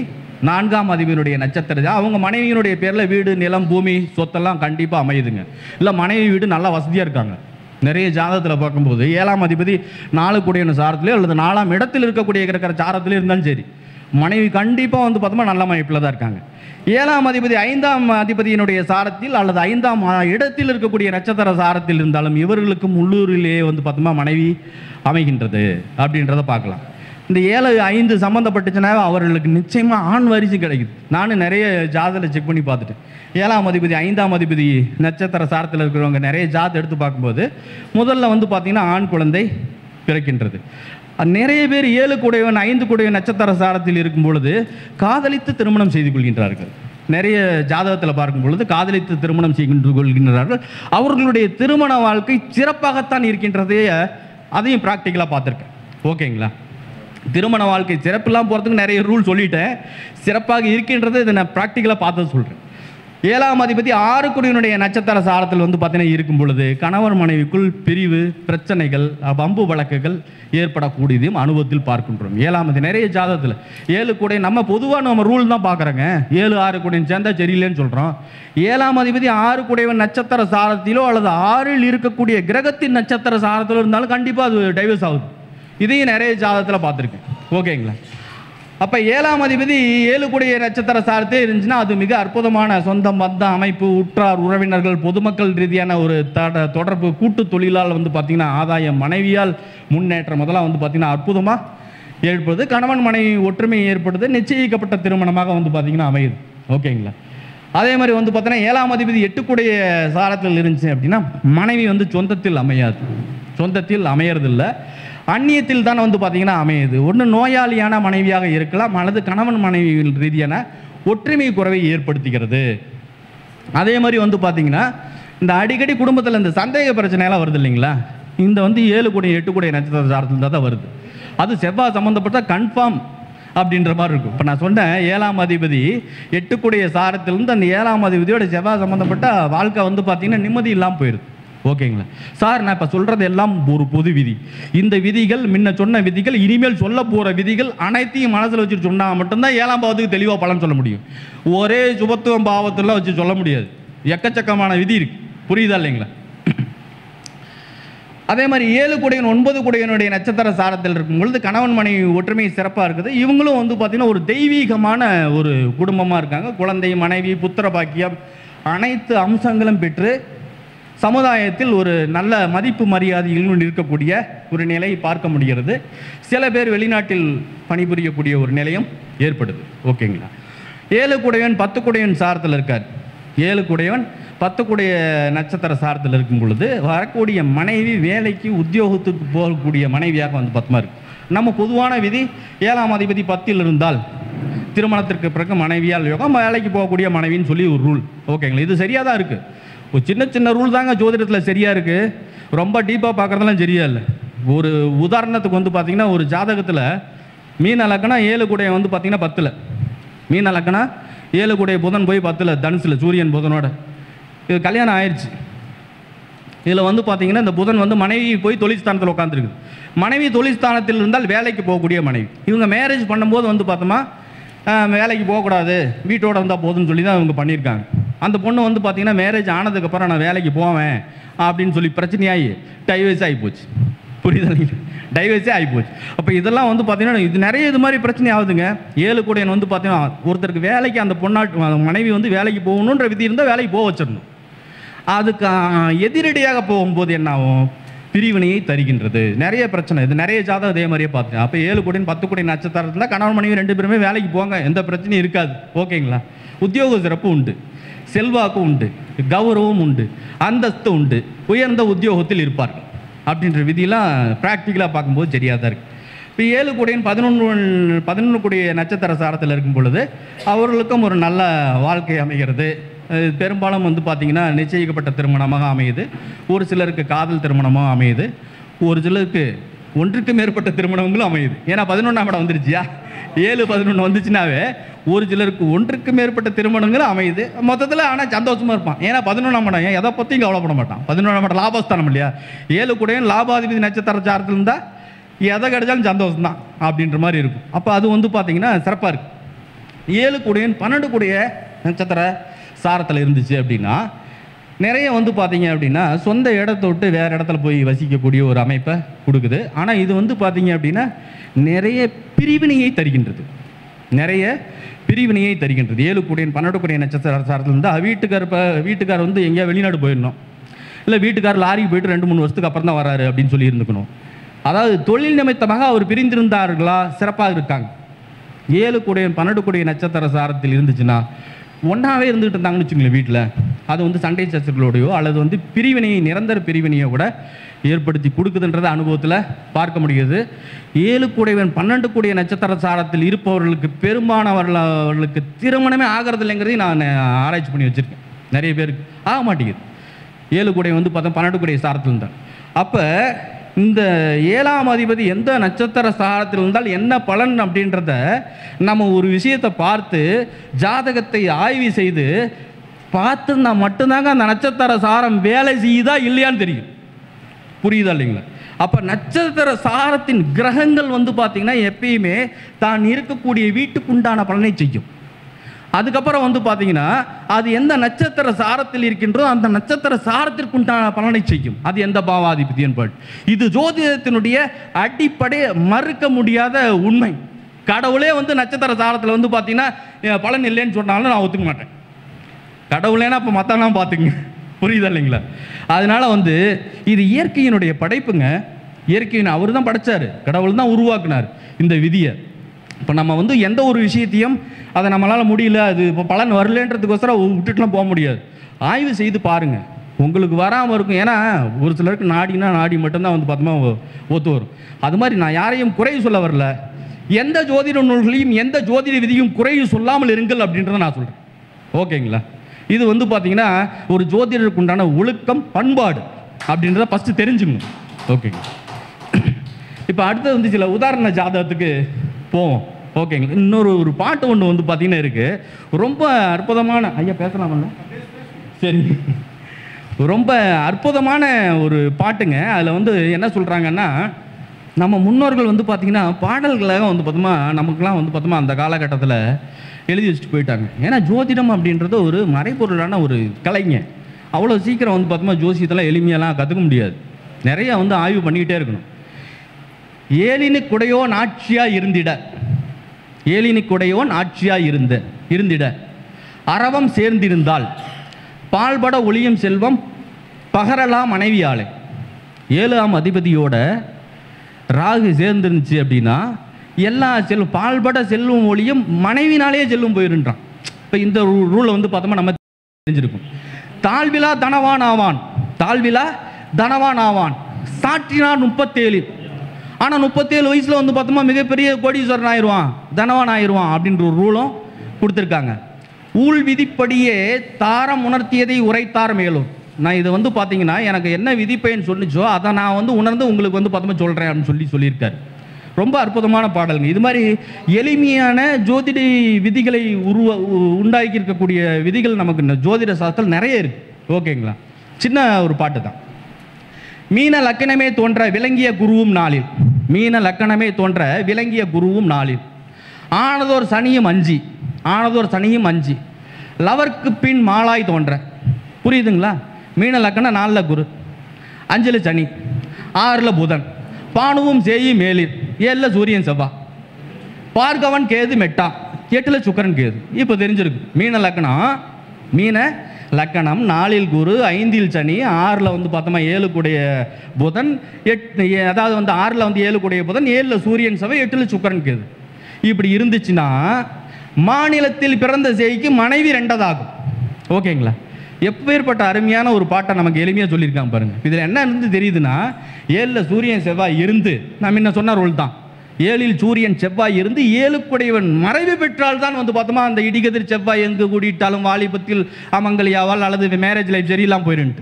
4ஆம் அதிபதியினுடைய நட்சத்திரம் அவங்க மனைவியினுடைய பேரில் வீடு, நிலம், பூமி, சொத்தெல்லாம் கண்டிப்பாக அமையுதுங்க. இல்லை மனைவி வீடு நல்லா வசதியாக இருக்காங்க. நிறைய ஜாதகத்தில் பார்க்கும்போது 7ஆம் அதிபதி 4 கூடிய சாரத்திலே அல்லது 4ஆம் இடத்தில் இருக்கக்கூடிய இருக்கிற சாரத்திலே இருந்தாலும் சரி, மனைவி கண்டிப்பாக வந்து பார்த்தோம்னா நல்ல அமைப்பில் தான் இருக்காங்க. 7ஆம் அதிபதி 5ஆம் அதிபதியினுடைய சாரத்தில் அல்லது 5ஆம் இடத்தில் இருக்கக்கூடிய நட்சத்திர சாரத்தில் இருந்தாலும் இவர்களுக்கும் உள்ளூரிலேயே வந்து பார்த்தோம்னா மனைவி அமைகின்றது அப்படின்றத பார்க்கலாம். இந்த 7, 5 சம்மந்தப்பட்டுச்சுன்னா அவர்களுக்கு நிச்சயமாக ஆண் வாரிசு கிடைக்குது. நானும் நிறைய ஜாதகத்தை செக் பண்ணி பார்த்துட்டேன். 7ஆம் அதிபதி 5ஆம் அதிபதி நட்சத்திர சாரத்தில் இருக்கிறவங்க நிறைய ஜாதகம் எடுத்து பார்க்கும்போது முதல்ல வந்து பார்த்திங்கன்னா ஆண் குழந்தை பிறக்கின்றது. நிறைய பேர் 7 கூடையவன் 5 கூடையவன் நட்சத்திர சாரத்தில் இருக்கும் பொழுது காதலித்து திருமணம் செய்து கொள்கின்றார்கள். நிறைய ஜாதகத்தில் பார்க்கும் பொழுது காதலித்து திருமணம் செய்து கொள்கின்றார்கள். அவர்களுடைய திருமண வாழ்க்கை சிறப்பாகத்தான் இருக்கின்றதே, அதையும் ப்ராக்டிக்கலாக பார்த்துருக்கேன். ஓகேங்களா? திருமண வாழ்க்கை சிறப்பெல்லாம் போகிறதுக்கு நிறைய ரூல் சொல்லிட்டேன், சிறப்பாக இருக்கின்றது இதை நான் ப்ராக்டிக்கலாக பார்த்து சொல்கிறேன். 7ஆம் அதிபதி 6 கூடியனுடைய நட்சத்திர சாரத்தில் வந்து பார்த்தீங்கன்னா இருக்கும் பொழுது கணவன் மனைவிக்குள் பிரிவு, பிரச்சனைகள், வம்பு வழக்குகள் ஏற்படக்கூடியதையும் அனுபவத்தில் பார்க்கின்றோம். 7ஆம் அதிபதி நிறைய ஜாதகத்தில் 7 கூடை நம்ம பொதுவாக நம்ம ரூல் தான் பார்க்குறோங்க. 7, 6 கூடையும் சேர்ந்தா சரியில்லைன்னு சொல்கிறோம். 7ஆம் அதிபதி 6 கூடையவன் நட்சத்திர சாரத்திலோ அல்லது 6இல் இருக்கக்கூடிய கிரகத்தின் நட்சத்திர சாரத்திலோ இருந்தாலும் கண்டிப்பாக அது டைவர்ஸ் ஆகுது. இதையும் நிறைய ஜாதகத்தில் பார்த்துருக்கேன். ஓகேங்களா? அப்போ 7ஆம் அதிபதி 7 கூடிய நட்சத்திர சாரத்தே இருந்துச்சுன்னா அது மிக அற்புதமான சொந்தம், பந்த அமைப்பு, உற்றார் உறவினர்கள், பொதுமக்கள் ரீதியான ஒரு தொடர்பு, கூட்டு தொழிலால் வந்து பார்த்திங்கன்னா ஆதாயம், மனைவியால் முன்னேற்றம் முதலாம் வந்து பார்த்திங்கன்னா அற்புதமாக ஏற்படுது. கணவன் மனைவி ஒற்றுமை ஏற்படுது. நிச்சயிக்கப்பட்ட திருமணமாக வந்து பார்த்திங்கன்னா அமையுது. ஓகேங்களா? அதே மாதிரி வந்து பார்த்தீங்கன்னா 7ஆம் அதிபதி 8 கூடிய சாரத்தில் இருந்துச்சு அப்படின்னா மனைவி வந்து சொந்தத்தில் அமையாது, சொந்தத்தில் அமையறதில்லை, அந்நியத்தில் தான் வந்து பார்த்தீங்கன்னா அமையுது. ஒன்று நோயாளியான மனைவியாக இருக்கலாம், அல்லது கணவன் மனைவி ரீதியான ஒற்றுமை குறைவை ஏற்படுத்துகிறது. அதே மாதிரி வந்து பார்த்தீங்கன்னா இந்த அடிக்கடி குடும்பத்தில் இந்த சந்தேக பிரச்சனையெல்லாம் வருது இல்லைங்களா, இந்த வந்து 7 கூடிய 8 கூடிய நட்சத்திர சாரத்தில் தான் வருது. அது செவ்வாய் சம்மந்தப்பட்ட கன்ஃபார்ம் அப்படின்ற மாதிரி இருக்கும். இப்போ நான் சொன்னேன் 7ஆம் அதிபதி 8 கூடிய சாரத்திலிருந்து அந்த 7ஆம் அதிபதியோட செவ்வாய் சம்மந்தப்பட்ட வாழ்க்கை வந்து பார்த்தீங்கன்னா நிம்மதி இல்லாமல் போயிடுது. ஓகேங்களா சார்? நான் இப்போ சொல்கிறது எல்லாம் ஒரு பொது விதி. இந்த விதிகள் முன்ன சொன்ன விதிகள், இனிமேல் சொல்ல போகிற விதிகள் அனைத்தையும் மனசில் வச்சுட்டு சொன்னால் மட்டும்தான் 7ஆம் பாவத்துக்கு தெளிவாக பலன் சொல்ல முடியும். ஒரே சுபத்துவம் பாவத்தெல்லாம் வச்சு சொல்ல முடியாது. எக்கச்சக்கமான விதி இருக்கு. புரியுதா இல்லைங்களா? அதே மாதிரி 7 குடையன் 9 குடையனுடைய நட்சத்திர சாரத்தில் இருக்கும் பொழுது கணவன் மனைவி ஒற்றுமை சிறப்பாக இருக்குது. இவங்களும் வந்து பார்த்திங்கன்னா ஒரு தெய்வீகமான ஒரு குடும்பமாக இருக்காங்க. குழந்தை, மனைவி, புத்திர பாக்கியம் அனைத்து அம்சங்களும் பெற்று சமுதாயத்தில் ஒரு நல்ல மதிப்பு மரியாதைகளும் இருக்கக்கூடிய ஒரு நிலை பார்க்க முடிகிறது. சில பேர் வெளிநாட்டில் பணிபுரியக்கூடிய ஒரு நிலையும் ஏற்படுது. ஓகேங்களா? 7 குடையன் 10 குடையன் சாரத்தில் இருக்கார். 7 குடையவன் 10 குடைய நட்சத்திர சாரத்தில் இருக்கும் பொழுது வரக்கூடிய மனைவி வேலைக்கு உத்தியோகத்துக்கு போகக்கூடிய மனைவியாக வந்து பத்மா இருக்கு. நம்ம பொதுவான விதி 7ஆம் அதிபதி 10ல் இருந்தால் திருமணத்திற்கு பிறகு மனைவியால் யோகம், வேலைக்கு போகக்கூடிய மனைவின்னு சொல்லி ஒரு ரூல். ஓகேங்களா? இது சரியாக தான் இருக்குது. ஒரு சின்ன சின்ன ரூல் தாங்க ஜோதிடத்தில் சரியாக இருக்குது. ரொம்ப டீப்பாக பார்க்குறதெல்லாம் சரியா இல்லை. ஒரு உதாரணத்துக்கு வந்து பார்த்திங்கன்னா ஒரு ஜாதகத்தில் மீன லக்கணம் 7 குடைய வந்து பார்த்திங்கன்னா 10ல், மீன லக்கணம் 7 குடைய புதன் போய் 10ல் தனுசில் சூரியன் புதனோட இது கல்யாணம் ஆயிடுச்சு. இதில் வந்து பார்த்திங்கன்னா இந்த புதன் வந்து மனைவி போய் தொழில்ஸ்தானத்தில் உட்காந்துருக்குது. மனைவி தொழில்ஸ்தானத்தில் இருந்தால் வேலைக்கு போகக்கூடிய மனைவி. இவங்க மேரேஜ் பண்ணும்போது வந்து பார்த்தோமா வேலைக்கு போகக்கூடாது, வீட்டோட வந்தால் போதுன்னு சொல்லி தான் இவங்க பண்ணியிருக்காங்க. அந்த பொண்ணு வந்து பார்த்திங்கன்னா மேரேஜ் ஆனதுக்கப்புறம் நான் வேலைக்கு போவேன் அப்படின்னு சொல்லி பிரச்சனையாகி டைவர்ஸ் ஆகி போச்சு. புரியுது? டைவர்ஸே ஆகி போச்சு. அப்போ இதெல்லாம் வந்து பார்த்திங்கன்னா இது நிறைய இது மாதிரி பிரச்சனை ஆகுதுங்க. 7 குடையன் வந்து பார்த்திங்கன்னா ஒருத்தருக்கு வேலைக்கு அந்த பொண்ணாட்டு மனைவி வந்து வேலைக்கு போகணுன்ற விதி இருந்தால் வேலைக்கு போக வச்சிடணும். அதுக்கு எதிரடியாக போகும்போது என்ன ஆகும்? பிரிவினையை தருகின்றது. நிறைய பிரச்சனை. இது நிறைய ஜாதகம் அதே மாதிரியே பார்த்தேன். அப்போ 7 குடையன் 10 குடையன் நட்சத்திரத்தில் கணவன் மனைவி 2 பேருமே வேலைக்கு போங்க, எந்த பிரச்சனையும் இருக்காது. ஓகேங்களா? உத்தியோக சிறப்பு உண்டு, செல்வாக்கு உண்டு, கௌரவம் உண்டு, அந்தஸ்து உண்டு, உயர்ந்த உத்தியோகத்தில் இருப்பார்கள் அப்படின்ற விதியெல்லாம் ப்ராக்டிக்கலாக பார்க்கும்போது சரியாக தான் இருக்குது. இப்போ 7 குடையன் 11 குடைய நட்சத்திர சாரத்தில் இருக்கும் பொழுது அவர்களுக்கும் ஒரு நல்ல வாழ்க்கை அமைகிறது. பெரும்பாலும் வந்து பார்த்திங்கன்னா நிச்சயிக்கப்பட்ட திருமணமாக அமையுது. ஒரு சிலருக்கு காதல் திருமணமாக அமையுது. ஒரு சிலருக்கு ஒன்றுக்கு மேற்பட்ட திருமணங்களும் அமையுது. ஏன்னா 11ஆம் இடம் வந்துருச்சியா, 7 11 வந்துச்சுனாவே ஒரு சிலருக்கு ஒன்றுக்கு மேற்பட்ட திருமணங்களும் அமையுது மொத்தத்தில். ஆனால் சந்தோஷமாக இருப்பான். ஏன்னா 11ஆம் இடம் எதை பற்றியும் கவலைப்பட மாட்டான். 11ஆம் இடம் லாபஸ்தானம் இல்லையா? 7 குடையன் லாபாதிபதி நட்சத்திர சாரத்தில் இருந்தால் எதை கிடைச்சாலும் சந்தோஷம்தான் அப்படின்ற மாதிரி இருக்கும். அப்போ அது வந்து பார்த்திங்கன்னா சிறப்பாக இருக்குது. 7 குடையன் 12 குடைய நட்சத்திர சாரத்தில் இருந்துச்சு அப்படின்னா நிறைய வந்து பார்த்தீங்க அப்படின்னா சொந்த இடத்த விட்டு வேறு இடத்துல போய் வசிக்கக்கூடிய ஒரு அமைப்பை கொடுக்குது. ஆனால் இது வந்து பார்த்தீங்க அப்படின்னா நிறைய பிரிவினையை தருகின்றது. நிறைய பிரிவினையை தருகின்றது. 7 குடையன் 12 குடைய நட்சத்திர சாரத்தில் இருந்தால் வீட்டுக்கார் வந்து எங்கேயா வெளிநாடு போயிடணும், இல்லை வீட்டுக்கார் லாரிக்கு போயிட்டு 2-3 வருஷத்துக்கு அப்புறம் தான் வராரு அப்படின்னு சொல்லி இருந்துக்கணும். அதாவது தொழில் நிமித்தமாக அவர் பிரிந்திருந்தார்களா சிறப்பாக இருக்காங்க. 7 குடையன் 12 குடைய நட்சத்திர சாரத்தில் இருந்துச்சுன்னா ஒன்றாவே இருந்துகிட்டு இருந்தாங்கன்னு வச்சுங்களேன் வீட்டில், அது வந்து சண்டை சச்சரவுகளோடையோ அல்லது வந்து பிரிவினையை நிரந்தர பிரிவினையோ கூட ஏற்படுத்தி கொடுக்குதுன்றத அனுபவத்தில் பார்க்க முடியுது. 7 குடையவன் 12 குடைய நட்சத்திர சாரத்தில் இருப்பவர்களுக்கு பெரும்பாலானவர்களுக்கு திருமணமே ஆகிறது இல்லைங்கிறதையும் நான் ஆராய்ச்சி பண்ணி வச்சுருக்கேன். நிறைய பேருக்கு ஆக மாட்டேங்குது. 7 குடைய வந்து பார்த்தா 12 குடைய சாரத்தில் இருந்தால். அப்போ இந்த 7ஆம் அதிபதி எந்த நட்சத்திர சாரத்தில் இருந்தால் என்ன பலன் அப்படின்றத நம்ம ஒரு விஷயத்தை பார்த்து ஜாதகத்தை ஆய்வு செய்து பார்த்துருந்தா மட்டும்தாங்க அந்த நட்சத்திர சாரம் வேலை செய்யுதா இல்லையான்னு தெரியும். புரியுதா இல்லைங்களா? அப்போ நட்சத்திர சாரத்தின் கிரகங்கள் வந்து பார்த்திங்கன்னா எப்பயுமே தான் இருக்கக்கூடிய வீட்டுக்குண்டான பலனை செய்யும். அதுக்கப்புறம் வந்து பார்த்தீங்கன்னா அது எந்த நட்சத்திர சாரத்தில் இருக்கின்றோ அந்த நட்சத்திர சாரத்திற்குண்டான பலனை செய்யும். அது எந்த பாவாதிபதி என்பது இது ஜோதிடத்தினுடைய அடிப்படை மறுக்க முடியாத உண்மை. கடவுளே வந்து நட்சத்திர சாரத்தில் வந்து பார்த்தீங்கன்னா பலன் இல்லைன்னு சொன்னாலும் நான் ஒத்துக்க மாட்டேன். கடவுளேனா அப்போ மற்றெல்லாம் பார்த்துங்க. புரியுதா இல்லைங்களா? அதனால வந்து இது இயற்கையினுடைய படைப்புங்க. இயற்கையின் அவர் தான் படைச்சார், கடவுள் தான் உருவாக்குனார் இந்த விதியை. இப்போ நம்ம வந்து எந்த ஒரு விஷயத்தையும் அதை நம்மளால் முடியல, அது இப்போ பலன் வரலன்றதுக்கோசரம் விட்டுட்டுலாம் போக முடியாது. ஆய்வு செய்து பாருங்கள், உங்களுக்கு வராமல் இருக்கும். ஏன்னா ஒரு சிலருக்கு நாடி மட்டும்தான் வந்து பார்த்தோமா ஒத்து வரும். அது மாதிரி நான் யாரையும் குறை சொல்ல வரல. எந்த ஜோதிட நூல்களையும் எந்த ஜோதிட விதியும் குறையும் சொல்லாமல் இருங்கள் அப்படின்றத நான் சொல்கிறேன். ஓகேங்களா? இது வந்து பார்த்தீங்கன்னா ஒரு ஜோதிடருக்கு உண்டான ஒழுக்கம் பண்பாடு அப்படின்றத ஃபஸ்ட்டு தெரிஞ்சுக்கணும். ஓகேங்க. இப்போ அடுத்தது வந்து சில உதாரண ஜாதகத்துக்கு போவோம். ஓகேங்களா? இன்னொரு பாட்டு ஒன்று வந்து பார்த்தீங்கன்னா இருக்குது. ரொம்ப அற்புதமான ஐயா பேசலாமல்ல? சரி, ரொம்ப அற்புதமான ஒரு பாட்டுங்க. அதில் வந்து என்ன சொல்கிறாங்கன்னா நம்ம முன்னோர்கள் வந்து பார்த்திங்கன்னா பாடல்களாக வந்து பார்த்தோமா நமக்குலாம் வந்து பார்த்தோமா அந்த காலகட்டத்தில் எழுதி வச்சுட்டு போயிட்டாங்க. ஏன்னா ஜோதிடம் அப்படின்றது ஒரு மறைப்பொருளான ஒரு கலைங்க. அவ்வளோ சீக்கிரம் வந்து பார்த்தோமா ஜோசியத்தெல்லாம் எளிமையெல்லாம் கற்றுக்க முடியாது. நிறைய வந்து ஆய்வு பண்ணிக்கிட்டே இருக்கணும். ஏலினுக்குடையோன் ஆட்சியாக இருந்திட, ஏலினுக்குடையோன் ஆட்சியாக இருந்திட அரவம் சேர்ந்திருந்தால் பால்பட ஒளியும் செல்வம் பகரலாம் மனைவியாளே. 7ஆம் அதிபதியோட ராகு சேர்ந்துருந்துச்சு அப்படின்னா எல்லா செல்வம் பால்பட செல்வம் ஒளியும் மனைவினாலே செல்வம் போயிருன்றான். இப்போ இந்த ரூலை வந்து பார்த்தோம்னா நம்ம தெரிஞ்சிருக்கும். தாழ்விலா தனவான் ஆவான், தாழ்விலா தனவான் ஆவான், சாற்றினான் 37. ஆனால் 37 வயசில் வந்து பார்த்தோமா மிகப்பெரிய கோடீஸ்வரன் ஆயிடுவான், தனவான் ஆயிடுவான் அப்படின்ற ஒரு ரூலும் கொடுத்துருக்காங்க. ஊழ் விதிப்படியே தாரம் உணர்த்தியதை உரைத்தார் மேலும். நான் இதை வந்து பார்த்தீங்கன்னா எனக்கு என்ன விதிப்பேன்னு சொன்னிச்சோ அதை நான் வந்து உணர்ந்து உங்களுக்கு வந்து பார்த்தோமா சொல்கிறேன் அப்படின்னு சொல்லியிருக்காரு. ரொம்ப அற்புதமான பாடல்கள். இது மாதிரி எளிமையான ஜோதிட விதிகளை உண்டாக்கி இருக்கக்கூடிய விதிகள் நமக்கு ஜோதிட சாஸ்திரம் நிறைய இருக்கு. ஓகேங்களா? சின்ன ஒரு பாட்டு தான். மீன லக்கணமே தோன்ற விளங்கிய குருவும் நாளில், மீன லக்கணமே தோன்ற விளங்கிய குருவும் நாளில் ஆனதோர் சனியும் அஞ்சி, ஆனதோர் சனியும் அஞ்சி லவர்க்கு பின் மாலாய் தோன்ற. புரியுதுங்களா? மீன லக்கணம் 4ல் குரு, 5ல் சனி, 6ல் புதன், பானுவும் சேயும் மேலில், 7ல் சூரியன் செவ்வாய், பார்கவன் கேது மெட்டா, 8ல் சுக்கரன் கேது. இப்போ தெரிஞ்சிருக்கு மீன லக்கணம். மீன லக்கணம் 4ல் குரு, 5ல் சனி, 6ல் வந்து பார்த்தோமா 7 கூடிய புதன், அதாவது வந்து 6ல் வந்து 7 கூடிய புதன், 7ல் சூரியன் செவ்வாய், 8ல் சுக்கரன் கேது. இப்படி இருந்துச்சுன்னா மாநிலத்தில் பிறந்த சேய்க்கு மனைவி 2ஆகும். ஓகேங்களா? எப்பேற்பட்ட அருமையான ஒரு பாட்டை நமக்கு எளிமையாக சொல்லியிருக்காங்க பாருங்க. இதில் என்ன இருந்து தெரியுதுன்னா 7ல் சூரியன் செவ்வாய் இருந்து, நான் முன்ன சொன்ன ரோல் தான், 7ல் சூரியன் செவ்வாய் இருந்து 7க்குடையவன் மறைவு பெற்றால் தான் வந்து பார்த்தோமா அந்த இடிகதிர் செவ்வாய் எங்கு கூடிட்டாலும் வாலிபத்தில் அமங்கலியாவால் அல்லது மேரேஜ் லைஃப் சரியில்லாம் போயிருந்து.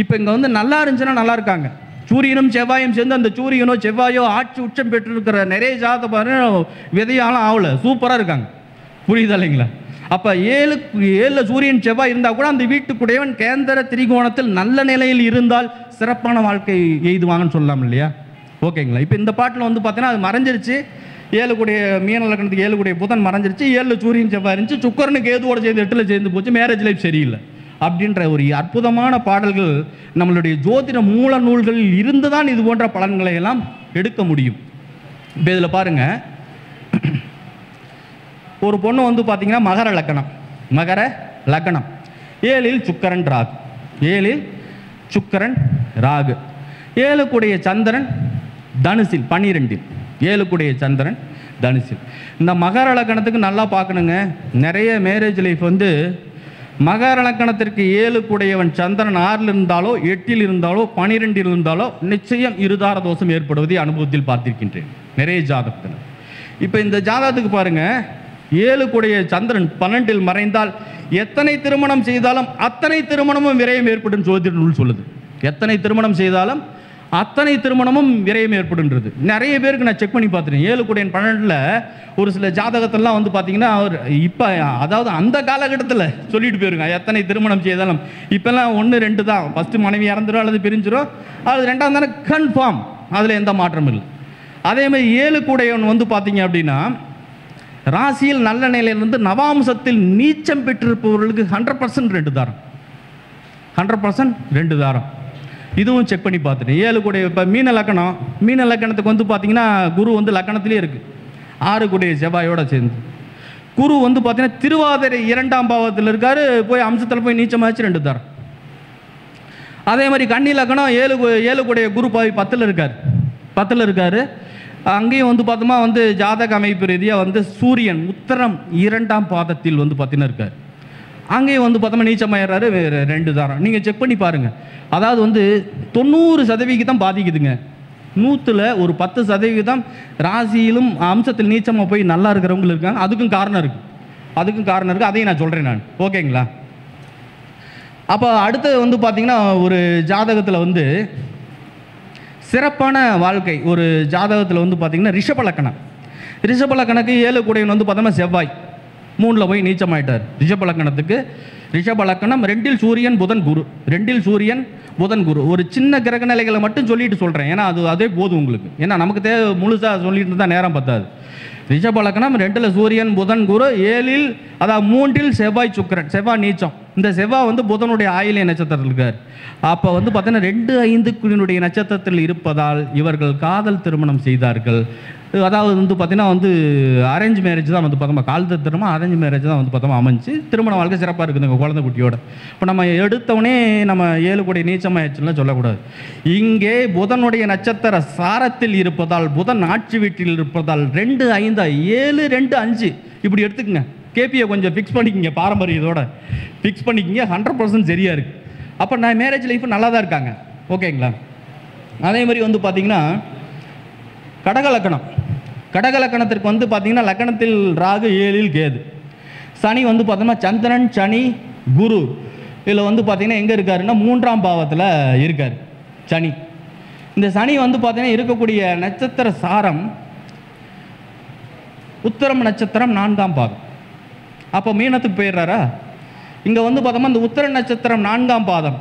இப்போ இங்கே வந்து நல்லா இருந்துச்சுன்னா நல்லா இருக்காங்க. சூரியனும் செவ்வாயும் சேர்ந்து அந்த சூரியனோ செவ்வாயோ ஆட்சி உச்சம் பெற்றிருக்கிற நிறைய ஜாத பாருங்க விதையாலும் ஆகலை, சூப்பராக இருக்காங்க. புரியுதா இல்லைங்களா? அப்போ 7ல் சூரியன் செவ்வாய் இருந்தால் கூட அந்த வீட்டுக்குடையவன் கேந்திர திரிகோணத்தில் நல்ல நிலையில் இருந்தால் சிறப்பான வாழ்க்கை எய்துவாங்கன்னு சொல்லலாம் இல்லையா? ஓகேங்களா? இப்போ இந்த பாட்டில் வந்து பார்த்தீங்கன்னா அது மறைஞ்சிருச்சு. 7 கூடிய மீன லக்கணத்துக்கு 7 கூடிய புதன் மறைஞ்சிருச்சு, 7ல் சூரியன் செவ்வாய் இருந்துச்சு, சுக்கரனுக்கு கேதுவோட சேர்ந்து 8ல் சேர்ந்து போச்சு, மேரேஜ் லைஃப் சரியில்லை அப்படின்ற ஒரு அற்புதமான பாடல்கள் நம்மளுடைய ஜோதிட மூல நூல்களில் இருந்து தான் இது போன்ற பலன்களை எல்லாம் எடுக்க முடியும். இப்போ இதில் பாருங்க, ஒரு பொண்ணு வந்து பார்த்தீங்கன்னா மகர லக்கணம், மகர லக்கணம், 7ல் சுக்கரன் ராகு, 7ல் சுக்கரன் ராகு, 7 கூடிய சந்திரன் தனுசில் 12, 7 கூடிய சந்திரன் தனுசில். இந்த மகர லக்கணத்துக்கு நல்லா பார்க்கணுங்க. நிறைய மேரேஜ் லைஃப் வந்து மகர லக்கணத்திற்கு 7 கூடையவன் சந்திரன் 6ல் இருந்தாலோ 8ல் இருந்தாலோ 12ல் இருந்தாலோ நிச்சயம் இருதார தோஷம் ஏற்படுவதை அனுபவத்தில் பார்த்திருக்கின்றேன் நிறைய ஜாதகத்தில். இப்போ இந்த ஜாதகத்துக்கு பாருங்க, 7 கூடிய சந்திரன் 12ல் மறைந்தால் எத்தனை திருமணம் செய்தாலும் அத்தனை திருமணமும் விரயம் ஏற்படும் ஜோதிட நூல் சொல்லுது. எத்தனை திருமணம் செய்தாலும் அத்தனை திருமணமும் விரயம் ஏற்படுன்றது. நிறைய பேருக்கு நான் செக் பண்ணி பார்த்துட்டேன். 7 கூடிய 12ல் ஒரு சில ஜாதகத்தெல்லாம் வந்து பார்த்தீங்கன்னா அவர் இப்போ அதாவது அந்த காலகட்டத்தில் சொல்லிட்டு போயிருங்க எத்தனை திருமணம் செய்தாலும். இப்போல்லாம் 1 2 தான், ஃபஸ்ட்டு மனைவி இறந்துடும் அல்லது பிரிஞ்சிடும், அது 2ஆம் தானே கன்ஃபார்ம், அதில் எந்த மாற்றமும் இல்லை. அதே மாதிரி 7 கூடையவன் வந்து பார்த்தீங்க அப்படின்னா ராசியில் நல்ல நிலையிலிருந்து நவாம்சத்தில் நீச்சம் பெற்றிருப்பவர்களுக்கு 100% 2 தாரம், 100% 2 தாரம். இதுவும் செக் பண்ணி பார்த்துட்டேன். 7 கூடிய இப்போ மீன லக்கணம், மீன லக்கணத்துக்கு வந்து பார்த்தீங்கன்னா குரு வந்து லக்கணத்திலே இருக்குது, 6 கூடிய செவ்வாயோட சேர்ந்து. குரு வந்து பார்த்தீங்கன்னா திருவாதிரை 2ஆம் பாவத்தில் இருக்காரு, போய் அம்சத்தில் போய் நீச்சமாச்சு 2 தாரம். அதே மாதிரி கன்னி லக்கணம் 7 கூடிய குரு பாவி 10ல் இருக்கார், 10ல் இருக்காரு. அங்கேயும் வந்து பார்த்தோமா வந்து ஜாதக அமைப்பு ரீதியாக வந்து சூரியன் உத்தரம் 2ஆம் பாதத்தில் வந்து பார்த்தீங்கன்னா இருக்கார். அங்கேயும் வந்து பார்த்தோமா நீச்சமாயிடுறாரு, 2 தாரம். நீங்கள் செக் பண்ணி பாருங்கள். அதாவது வந்து 90% பாதிக்குதுங்க. 100ல் ஒரு 10% ராசியிலும் அம்சத்தில் நீச்சமாக போய் நல்லா இருக்கிறவங்க இருக்காங்க. அதுக்கும் காரணம் இருக்குது, அதுக்கும் காரணம் இருக்குது. அதையும் நான் சொல்கிறேன் நான். ஓகேங்களா? அப்போ அடுத்து வந்து பார்த்தீங்கன்னா ஒரு ஜாதகத்தில் வந்து சிறப்பான வாழ்க்கை ஒரு ஜாதகத்தில் வந்து பார்த்தீங்கன்னா ரிஷப லக்கணம், ரிஷப லக்கணக்கு 7 கூடையவன் வந்து பார்த்தோம்னா செவ்வாய் 3ல் போய் நீச்சமாயிட்டார். ரிஷப லக்கணத்துக்கு ரிஷப லக்கணம் 2ல் சூரியன் புதன் குரு, 2ல் சூரியன் புதன் குரு. ஒரு சின்ன கிரக நிலைகளை மட்டும் சொல்லிட்டு சொல்கிறேன், ஏன்னா அதே போதும் உங்களுக்கு. ஏன்னா நமக்கு தேவை முழுசாக சொல்லிட்டு இருந்தால் நேரம் பத்தாது. ரிஷப லக்கணம் 2ல் சூரியன் புதன் குரு, 7ல் அதாவது 3ல் செவ்வாய் சுக்கிரன், செவ்வாய் நீச்சம் இந்த செவ்வாய் வந்து புதனுடைய ஆயில்ய நட்சத்திரத்தில் இருக்கார். அப்போ வந்து பார்த்தீங்கன்னா 2-5 நட்சத்திரத்தில் இருப்பதால் இவர்கள் காதல் திருமணம் செய்தார்கள். அதாவது வந்து பார்த்தீங்கன்னா வந்து அரேஞ்ச் மேரேஜ் தான் வந்து பார்த்தோமா, காதல் திருமணம் அரேஞ்ச் மேரேஜ் தான் வந்து பார்த்தோமா அமைஞ்சு திருமண வாழ்க்கை சிறப்பாக இருக்குதுங்க குழந்தை குட்டியோட. இப்போ நம்ம எடுத்தவொடனே நம்ம 7 கோடி நீச்சமாயிடுச்சுன்னா சொல்லக்கூடாது. இங்கே புதனுடைய நட்சத்திர சாரத்தில் இருப்பதால், புதன் ஆட்சி வீட்டில் இருப்பதால் 2-5 7-2-5 இப்படி எடுத்துக்கங்க. கேபியை கொஞ்சம் ஃபிக்ஸ் பண்ணிக்கிங்க, பாரம்பரியத்தோட ஃபிக்ஸ் பண்ணிக்கிங்க. 100% சரியாக இருக்குது. அப்போ நான் மேரேஜ் லைஃப் நல்லா தான் இருக்காங்க. ஓகேங்களா? அதே மாதிரி வந்து பார்த்தீங்கன்னா கடகலக்கணம். கடகலக்கணத்திற்கு வந்து பார்த்தீங்கன்னா லக்கணத்தில் ராகு 7இல் கேது, சனி வந்து பார்த்தோம்னா சந்திரன் சனி குரு. இதில் வந்து பார்த்தீங்கன்னா எங்கே இருக்காருன்னா 3ஆம் பாவத்தில் இருக்கார் சனி. இந்த சனி வந்து பார்த்தீங்கன்னா இருக்கக்கூடிய நட்சத்திர சாரம் உத்திரம் நட்சத்திரம் 4ஆம் பாதம். அப்போ மீனத்துக்கு போயிடுறாரா? இங்கே வந்து பார்த்தோம்னா இந்த உத்திர நட்சத்திரம் 4ஆம் பாதம்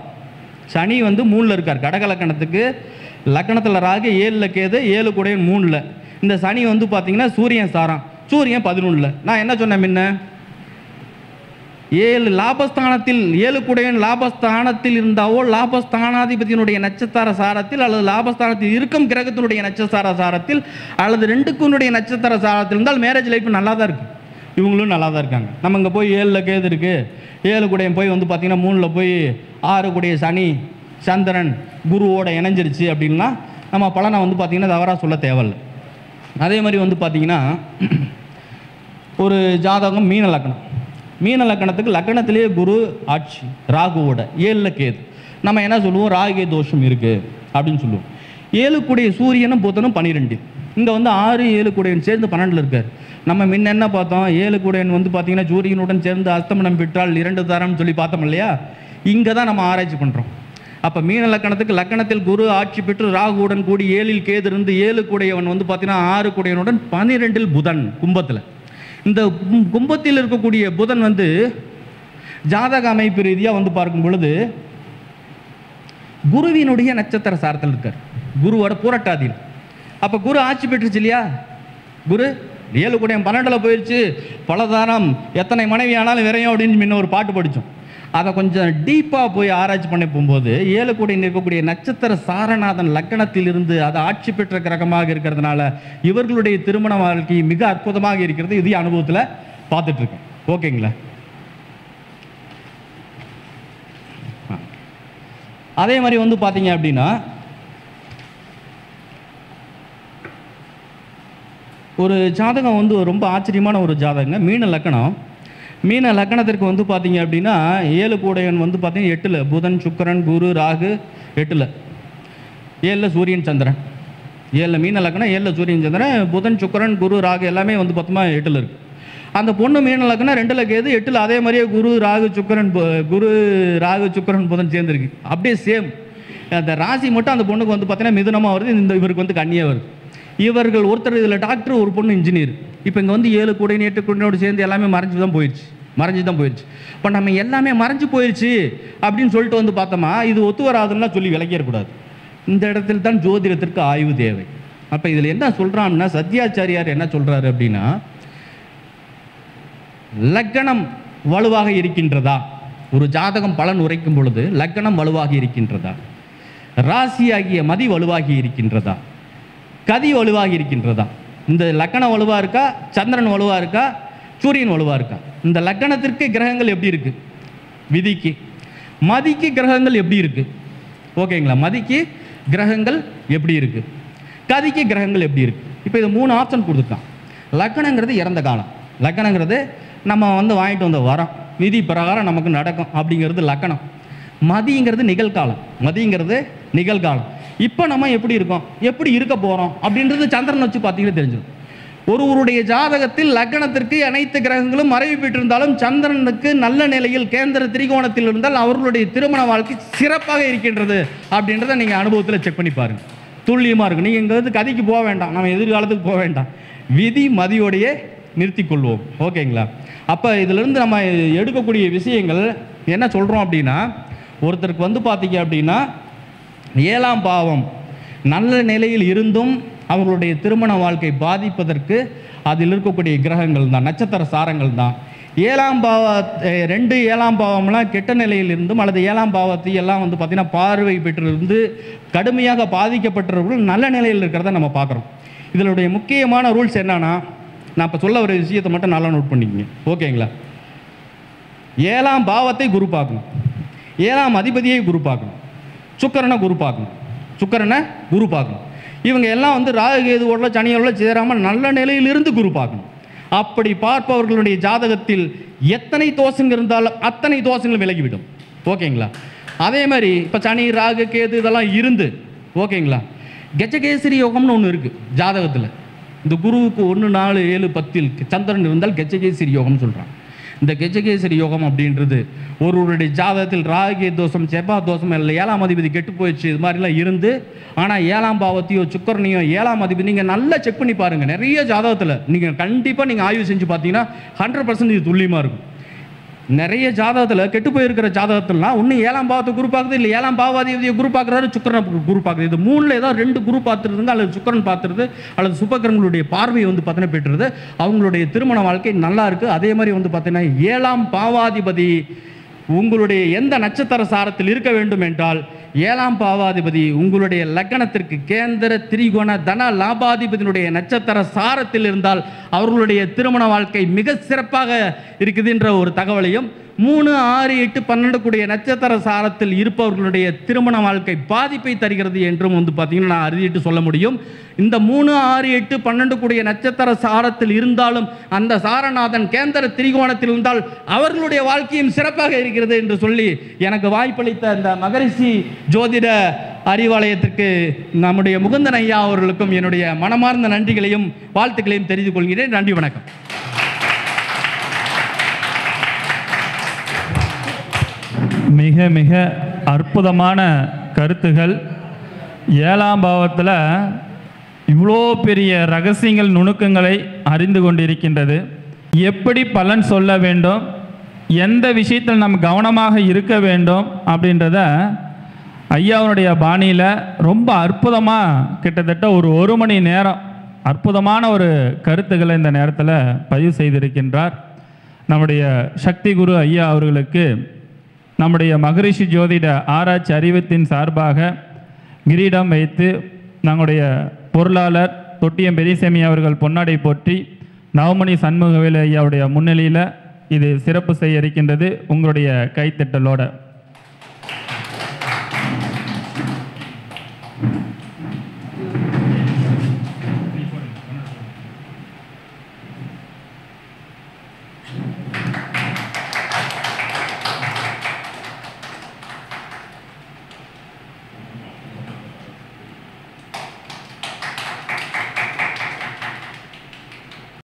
சனி வந்து 3ல் இருக்கார். கடக லக்கணத்துக்கு லக்கணத்தில் ராகு 7ல் கேது, 7 கூடையன் 3ல். இந்த சனி வந்து பார்த்தீங்கன்னா சூரியன் சாரம், சூரியன் 11ல். நான் என்ன சொன்னேன் முன்ன, 7 லாபஸ்தானத்தில் 7 கூடையன் லாபஸ்தானத்தில் இருந்தாவோ லாபஸ்தானாதிபதியினுடைய நட்சத்திர சாரத்தில் அல்லது லாபஸ்தானத்தில் இருக்கும் கிரகத்தினுடைய நட்சத்திர சாரத்தில் அல்லது 2க்குனுடைய நட்சத்திர சாரத்தில் இருந்தால் மேரேஜ் லைஃப் நல்லா தான் இருக்குது. இவங்களும் நல்லா தான் இருக்காங்க. நம்ம இங்கே போய் 7ல் கேது இருக்குது, 7 கூடையன் போய் வந்து பார்த்திங்கன்னா 3ல் போய் 6 கூடைய சனி சந்திரன் குருவோட இணைஞ்சிருச்சு அப்படின்னா நம்ம பலனை வந்து பார்த்திங்கன்னா தவறாக சொல்ல தேவையில்லை. அதே மாதிரி வந்து பார்த்திங்கன்னா ஒரு ஜாதகம் மீன லக்கணம். மீன லக்கணத்துக்கு லக்கணத்திலேயே குரு ஆட்சி ராகுவோட 7ல் கேது. நம்ம என்ன சொல்லுவோம், ராகு தோஷம் இருக்குது அப்படின்னு சொல்லுவோம். 7 கூடிய சூரியனும் புதனும் 12. இங்கே வந்து 6 7 கூடையன் சேர்ந்து 12ல் இருக்கார். நம்ம முன்ன என்ன பார்த்தோம், 7 கூடையன் வந்து பார்த்தீங்கன்னா சூரியனுடன் சேர்ந்து அஸ்தமனம் பெற்றால் 2 தரம்னு சொல்லி பார்த்தோம் இல்லையா? இங்கே தான் நம்ம ஆராய்ச்சி பண்ணுறோம். அப்போ மீன லக்கணத்துக்கு லக்கணத்தில் குரு ஆட்சி பெற்று ராகுவுடன் கூடி 7ல் கேது இருந்து 7 கூடையவன் வந்து பார்த்தீங்கன்னா 6 கூடையனுடன் 12ல் புதன் கும்பத்தில். இந்த கும்பத்தில் இருக்கக்கூடிய புதன் வந்து ஜாதக அமைப்பு ரீதியாக வந்து பார்க்கும் பொழுது குருவினுடைய நட்சத்திர சாரத்தில் இருக்கார், குருவோட பூரட்டாதியில். அப்போ குரு ஆட்சி பெற்றுச்சு இல்லையா? குரு 7 கூடையன் 12ல் போயிடுச்சு, பலதாரம் எத்தனை மனைவி ஆனாலும் விரையும் அப்படின்னு முன்ன ஒரு பாட்டு படித்தோம். அதை கொஞ்சம் டீப்பாக போய் ஆராய்ச்சி பண்ணி போகும்போது 7 கூடையன் இருக்கக்கூடிய நட்சத்திர சாரநாதன் லக்கணத்தில் இருந்து அது ஆட்சி பெற்ற கிரகமாக இருக்கிறதுனால இவர்களுடைய திருமண வாழ்க்கை மிக அற்புதமாக இருக்கிறது. இதே அனுபவத்தில் பார்த்துட்ருக்கேன். ஓகேங்களா? அதே மாதிரி வந்து பார்த்தீங்க அப்படின்னா ஒரு ஜாதகம் வந்து ரொம்ப ஆச்சரியமான ஒரு ஜாதகங்க. மீன லக்கணம். மீன லக்கணத்திற்கு வந்து பார்த்தீங்க அப்படின்னா 7 கூடையன் வந்து பார்த்தீங்கன்னா 8ல் புதன் சுக்கிரன் குரு ராகு 8ல், 7ல் சூரியன் சந்திரன். 7ல் மீன லக்கணம், 7ல் சூரியன் சந்திரன், புதன் சுக்கிரன் குரு ராகு எல்லாமே வந்து பார்த்தோமா 8ல் இருக்குது. அந்த பொண்ணு மீன லக்கணம் 2ல் கேது 8ல் அதே மாதிரியே குரு ராகு சுக்கிரன் புதன் சேர்ந்துருக்கு. அப்படியே சேம். அந்த ராசி மட்டும் அந்த பொண்ணுக்கு வந்து பார்த்தீங்கன்னா மிதுனமாக வருது, இந்த இவருக்கு வந்து கன்னியாக வருது. இவர்கள் ஒருத்தர் இதில் டாக்டர், ஒரு பொண்ணு இன்ஜினியர். இப்போ இங்கே வந்து 7 கூடையன் 8 கூடையோடு சேர்ந்து எல்லாமே மறைஞ்சு தான் போயிடுச்சு. இப்போ நம்ம எல்லாமே மறைஞ்சு போயிடுச்சு அப்படின்னு சொல்லிட்டு வந்து பார்த்தோமா இது ஒத்து வராதுன்னா சொல்லி விளக்கிடக்கூடாது. இந்த இடத்துல தான் ஜோதிடத்திற்கு ஆய்வு தேவை. அப்போ இதில் என்ன சொல்கிறான்னா சத்யாச்சாரியார் என்ன சொல்கிறாரு அப்படின்னா, லக்கணம் வலுவாக இருக்கின்றதா, ஒரு ஜாதகம் பலன் உரைக்கும் பொழுது லக்கணம் வலுவாக இருக்கின்றதா, ராசியாகிய மதி வலுவாகி இருக்கின்றதா, கதி வலுவாகி இருக்கின்றதா, இந்த லக்கணம் வலுவாக இருக்கா, சந்திரன் வலுவாக இருக்கா, சூரியன் வலுவாக இருக்கா, இந்த லக்கணத்திற்கு கிரகங்கள் எப்படி இருக்குது, விதிக்கு மதிக்கு கிரகங்கள் எப்படி இருக்குது, ஓகேங்களா, மதிக்கு கிரகங்கள் எப்படி இருக்குது, கதிக்கு கிரகங்கள் எப்படி இருக்குது. இப்போ இது 3 ஆப்ஷன் கொடுத்துருக்கான். லக்கணங்கிறது இறந்த காலம், லக்கணங்கிறது நம்ம வந்து வாங்கிட்டு வந்த வரோம், விதி பிரகாரம் நமக்கு நடக்கும் அப்படிங்கிறது லக்கணம். மதிங்கிறது நிகழ்காலம். இப்போ நம்ம எப்படி இருக்கோம், எப்படி இருக்க போகிறோம் அப்படின்றது சந்திரன் வச்சு பார்த்தீங்கன்னா தெரிஞ்சிடும். ஒருவருடைய ஜாதகத்தில் லக்கணத்திற்கு அனைத்து கிரகங்களும் மறைவு பெற்றிருந்தாலும் சந்திரனுக்கு நல்ல நிலையில் கேந்திர திரிகோணத்தில் இருந்தால் அவர்களுடைய திருமண வாழ்க்கை சிறப்பாக இருக்கின்றது அப்படின்றத நீங்கள் அனுபவத்தில் செக் பண்ணி பாருங்கள். துல்லியமாக இருக்கும். நீங்கள் இங்கே வந்து கதிக்கு போக வேண்டாம், நம்ம எதிர்காலத்துக்கு போக வேண்டாம், விதி மதியோடையே நிறுத்தி கொள்வோம். ஓகேங்களா? அப்போ இதிலிருந்து நம்ம எடுக்கக்கூடிய விஷயங்கள் என்ன சொல்கிறோம் அப்படின்னா, ஒருத்தருக்கு வந்து பார்த்தீங்க அப்படின்னா 7ஆம் பாவம் நல்ல நிலையில் இருந்தும் அவர்களுடைய திருமண வாழ்க்கை பாதிப்பதற்கு அதில் இருக்கக்கூடிய கிரகங்கள் தான், நட்சத்திர சாரங்கள் தான். 7ஆம் பாவ 2 7ஆம் பாவம்லாம் கெட்ட நிலையில் இருந்தும் அல்லது 7ஆம் பாவத்தை எல்லாம் வந்து பார்த்திங்கன்னா பார்வை பெற்றிருந்து கடுமையாக பாதிக்கப்பட்டவர்கள் நல்ல நிலையில் இருக்கிறத நம்ம பார்க்குறோம். இதனுடைய முக்கியமான ரூல்ஸ் என்னன்னா, நான் இப்போ சொல்ல ஒரு விஷயத்தை மட்டும் நல்லா நோட் பண்ணிக்கங்க, ஓகேங்களா? 7ஆம் பாவத்தை குரு பார்க்கணும், 7ஆம் அதிபதியை குரு பார்க்கணும், சுக்கிரனை குரு பார்க்கணும், சுக்கிரனை குரு பார்க்கணும். இவங்க எல்லாம் வந்து ராகு கேதுவோட சனியோட சேராமல் நல்ல நிலையிலிருந்து குரு பார்க்கணும். அப்படி பார்ப்பவர்களுடைய ஜாதகத்தில் எத்தனை தோஷங்கள் இருந்தாலும் அத்தனை தோஷங்கள் விலகிவிடும், ஓகேங்களா? அதே மாதிரி இப்போ சனி ராகு கேது இதெல்லாம் இருந்து, ஓகேங்களா, கெஜகேசரி யோகம்னு ஒன்று இருக்குது ஜாதகத்தில். இந்த குருவுக்கு 1 4 7 10 சந்திரன் இருந்தால் கெஜகேசரி யோகம்னு சொல்கிறாங்க. இந்த கெஜகேசரி யோகம் அப்படின்றது ஒருவருடைய ஜாதகத்தில் ராகு தோஷம் செவ்வாய் தோஷம் இல்லை 7ஆம் அதிபதி கெட்டு போயிடுச்சு இது மாதிரிலாம் இருந்து, ஆனால் 7ஆம் பாவத்தையோ சுக்கிரனையோ 7ஆம் அதிபதி நீங்கள் நல்லா செக் பண்ணி பாருங்கள். நிறைய ஜாதகத்தில் நீங்கள் கண்டிப்பாக நீங்கள் ஆய்வு செஞ்சு பார்த்தீங்கன்னா 100% இது துல்லியமாக இருக்கும். நிறைய ஜாதகத்தில் கெட்டு போயிருக்கிற ஜாதகத்திலாம் ஒன்று 7ஆம் பாவத்தை குரு பார்க்குது, இல்லை 7ஆம் பாவாதிபதியை குரு பார்க்குறாரு, சுக்கிரனை குரு பார்க்குறது. இது 3ல் ஏதாவது 2 குரு பார்த்துருதுங்க, அல்லது சுக்கிரன் பார்த்துருது, அல்லது சுபக்கிரங்களுடைய பார்வையை வந்து பார்த்தீங்கன்னா பெற்றுறது. அவங்களுடைய திருமண வாழ்க்கை நல்லா இருக்குது. அதே மாதிரி வந்து பார்த்தீங்கன்னா 7ஆம் பாவாதிபதி உங்களுடைய எந்த நட்சத்திர சாரத்தில் இருக்க வேண்டும் என்றால் 7ஆம் பாவாதிபதி உங்களுடைய லக்னத்திற்கு கேந்திர திரிகோண தன லாபாதிபதியினுடைய நட்சத்திர சாரத்தில் இருந்தால் அவர்களுடைய திருமண வாழ்க்கை மிக சிறப்பாக இருக்குதுன்ற ஒரு தகவலையும், 3 6 8 12 கூடிய நட்சத்திர சாரத்தில் இருப்பவர்களுடைய திருமண வாழ்க்கை பாதிப்பை தருகிறது என்றும் வந்து பார்த்தீங்கன்னா நான் அறுதிட்டு சொல்ல முடியும். இந்த 3 6 8 12 கூடிய நட்சத்திர சாரத்தில் இருந்தாலும் அந்த சாரநாதன் கேந்திர திரிகோணத்தில் இருந்தால் அவர்களுடைய வாழ்க்கையும் சிறப்பாக இருக்கிறது என்று சொல்லி எனக்கு வாய்ப்பளித்த இந்த மகரிஷி ஜோதிட அறிவாலயத்திற்கு நம்முடைய முகுந்தன் ஐயா அவர்களுக்கும் என்னுடைய மனமார்ந்த நன்றிகளையும் வாழ்த்துக்களையும் தெரிவித்துக் கொள்கிறேன். நன்றி, வணக்கம். மிக மிக அற்புதமான கருத்துகள். 7ஆம் பாவத்தில் இவ்வளோ பெரிய ரகசியங்கள் நுணுக்கங்களை அறிந்து கொண்டிருக்கின்றது. எப்படி பலன் சொல்ல வேண்டும், எந்த விஷயத்தில் நம்ம கவனமாக இருக்க வேண்டும் அப்படின்றத ஐயாவுடைய பாணியில் ரொம்ப அற்புதமாக கிட்டத்தட்ட ஒரு மணி நேரம் அற்புதமான ஒரு கருத்துக்களை இந்த நேரத்தில் பதிவு செய்திருக்கின்றார். நம்முடைய சக்தி குரு ஐயா அவர்களுக்கு நம்முடைய மகரிஷி ஜோதிட ஆராய்ச்சி அறிவத்தின் சார்பாக கிரீடம் வைத்து நம்முடைய பொருளாளர் தொட்டியம் பெரியசாமி அவர்கள் பொன்னாடை போற்றி நவமணி சண்முகவேலு ஐயாவுடைய முன்னிலையில் இது சிறப்பு செய்ய இருக்கின்றது. உங்களுடைய கைத்தட்டலோட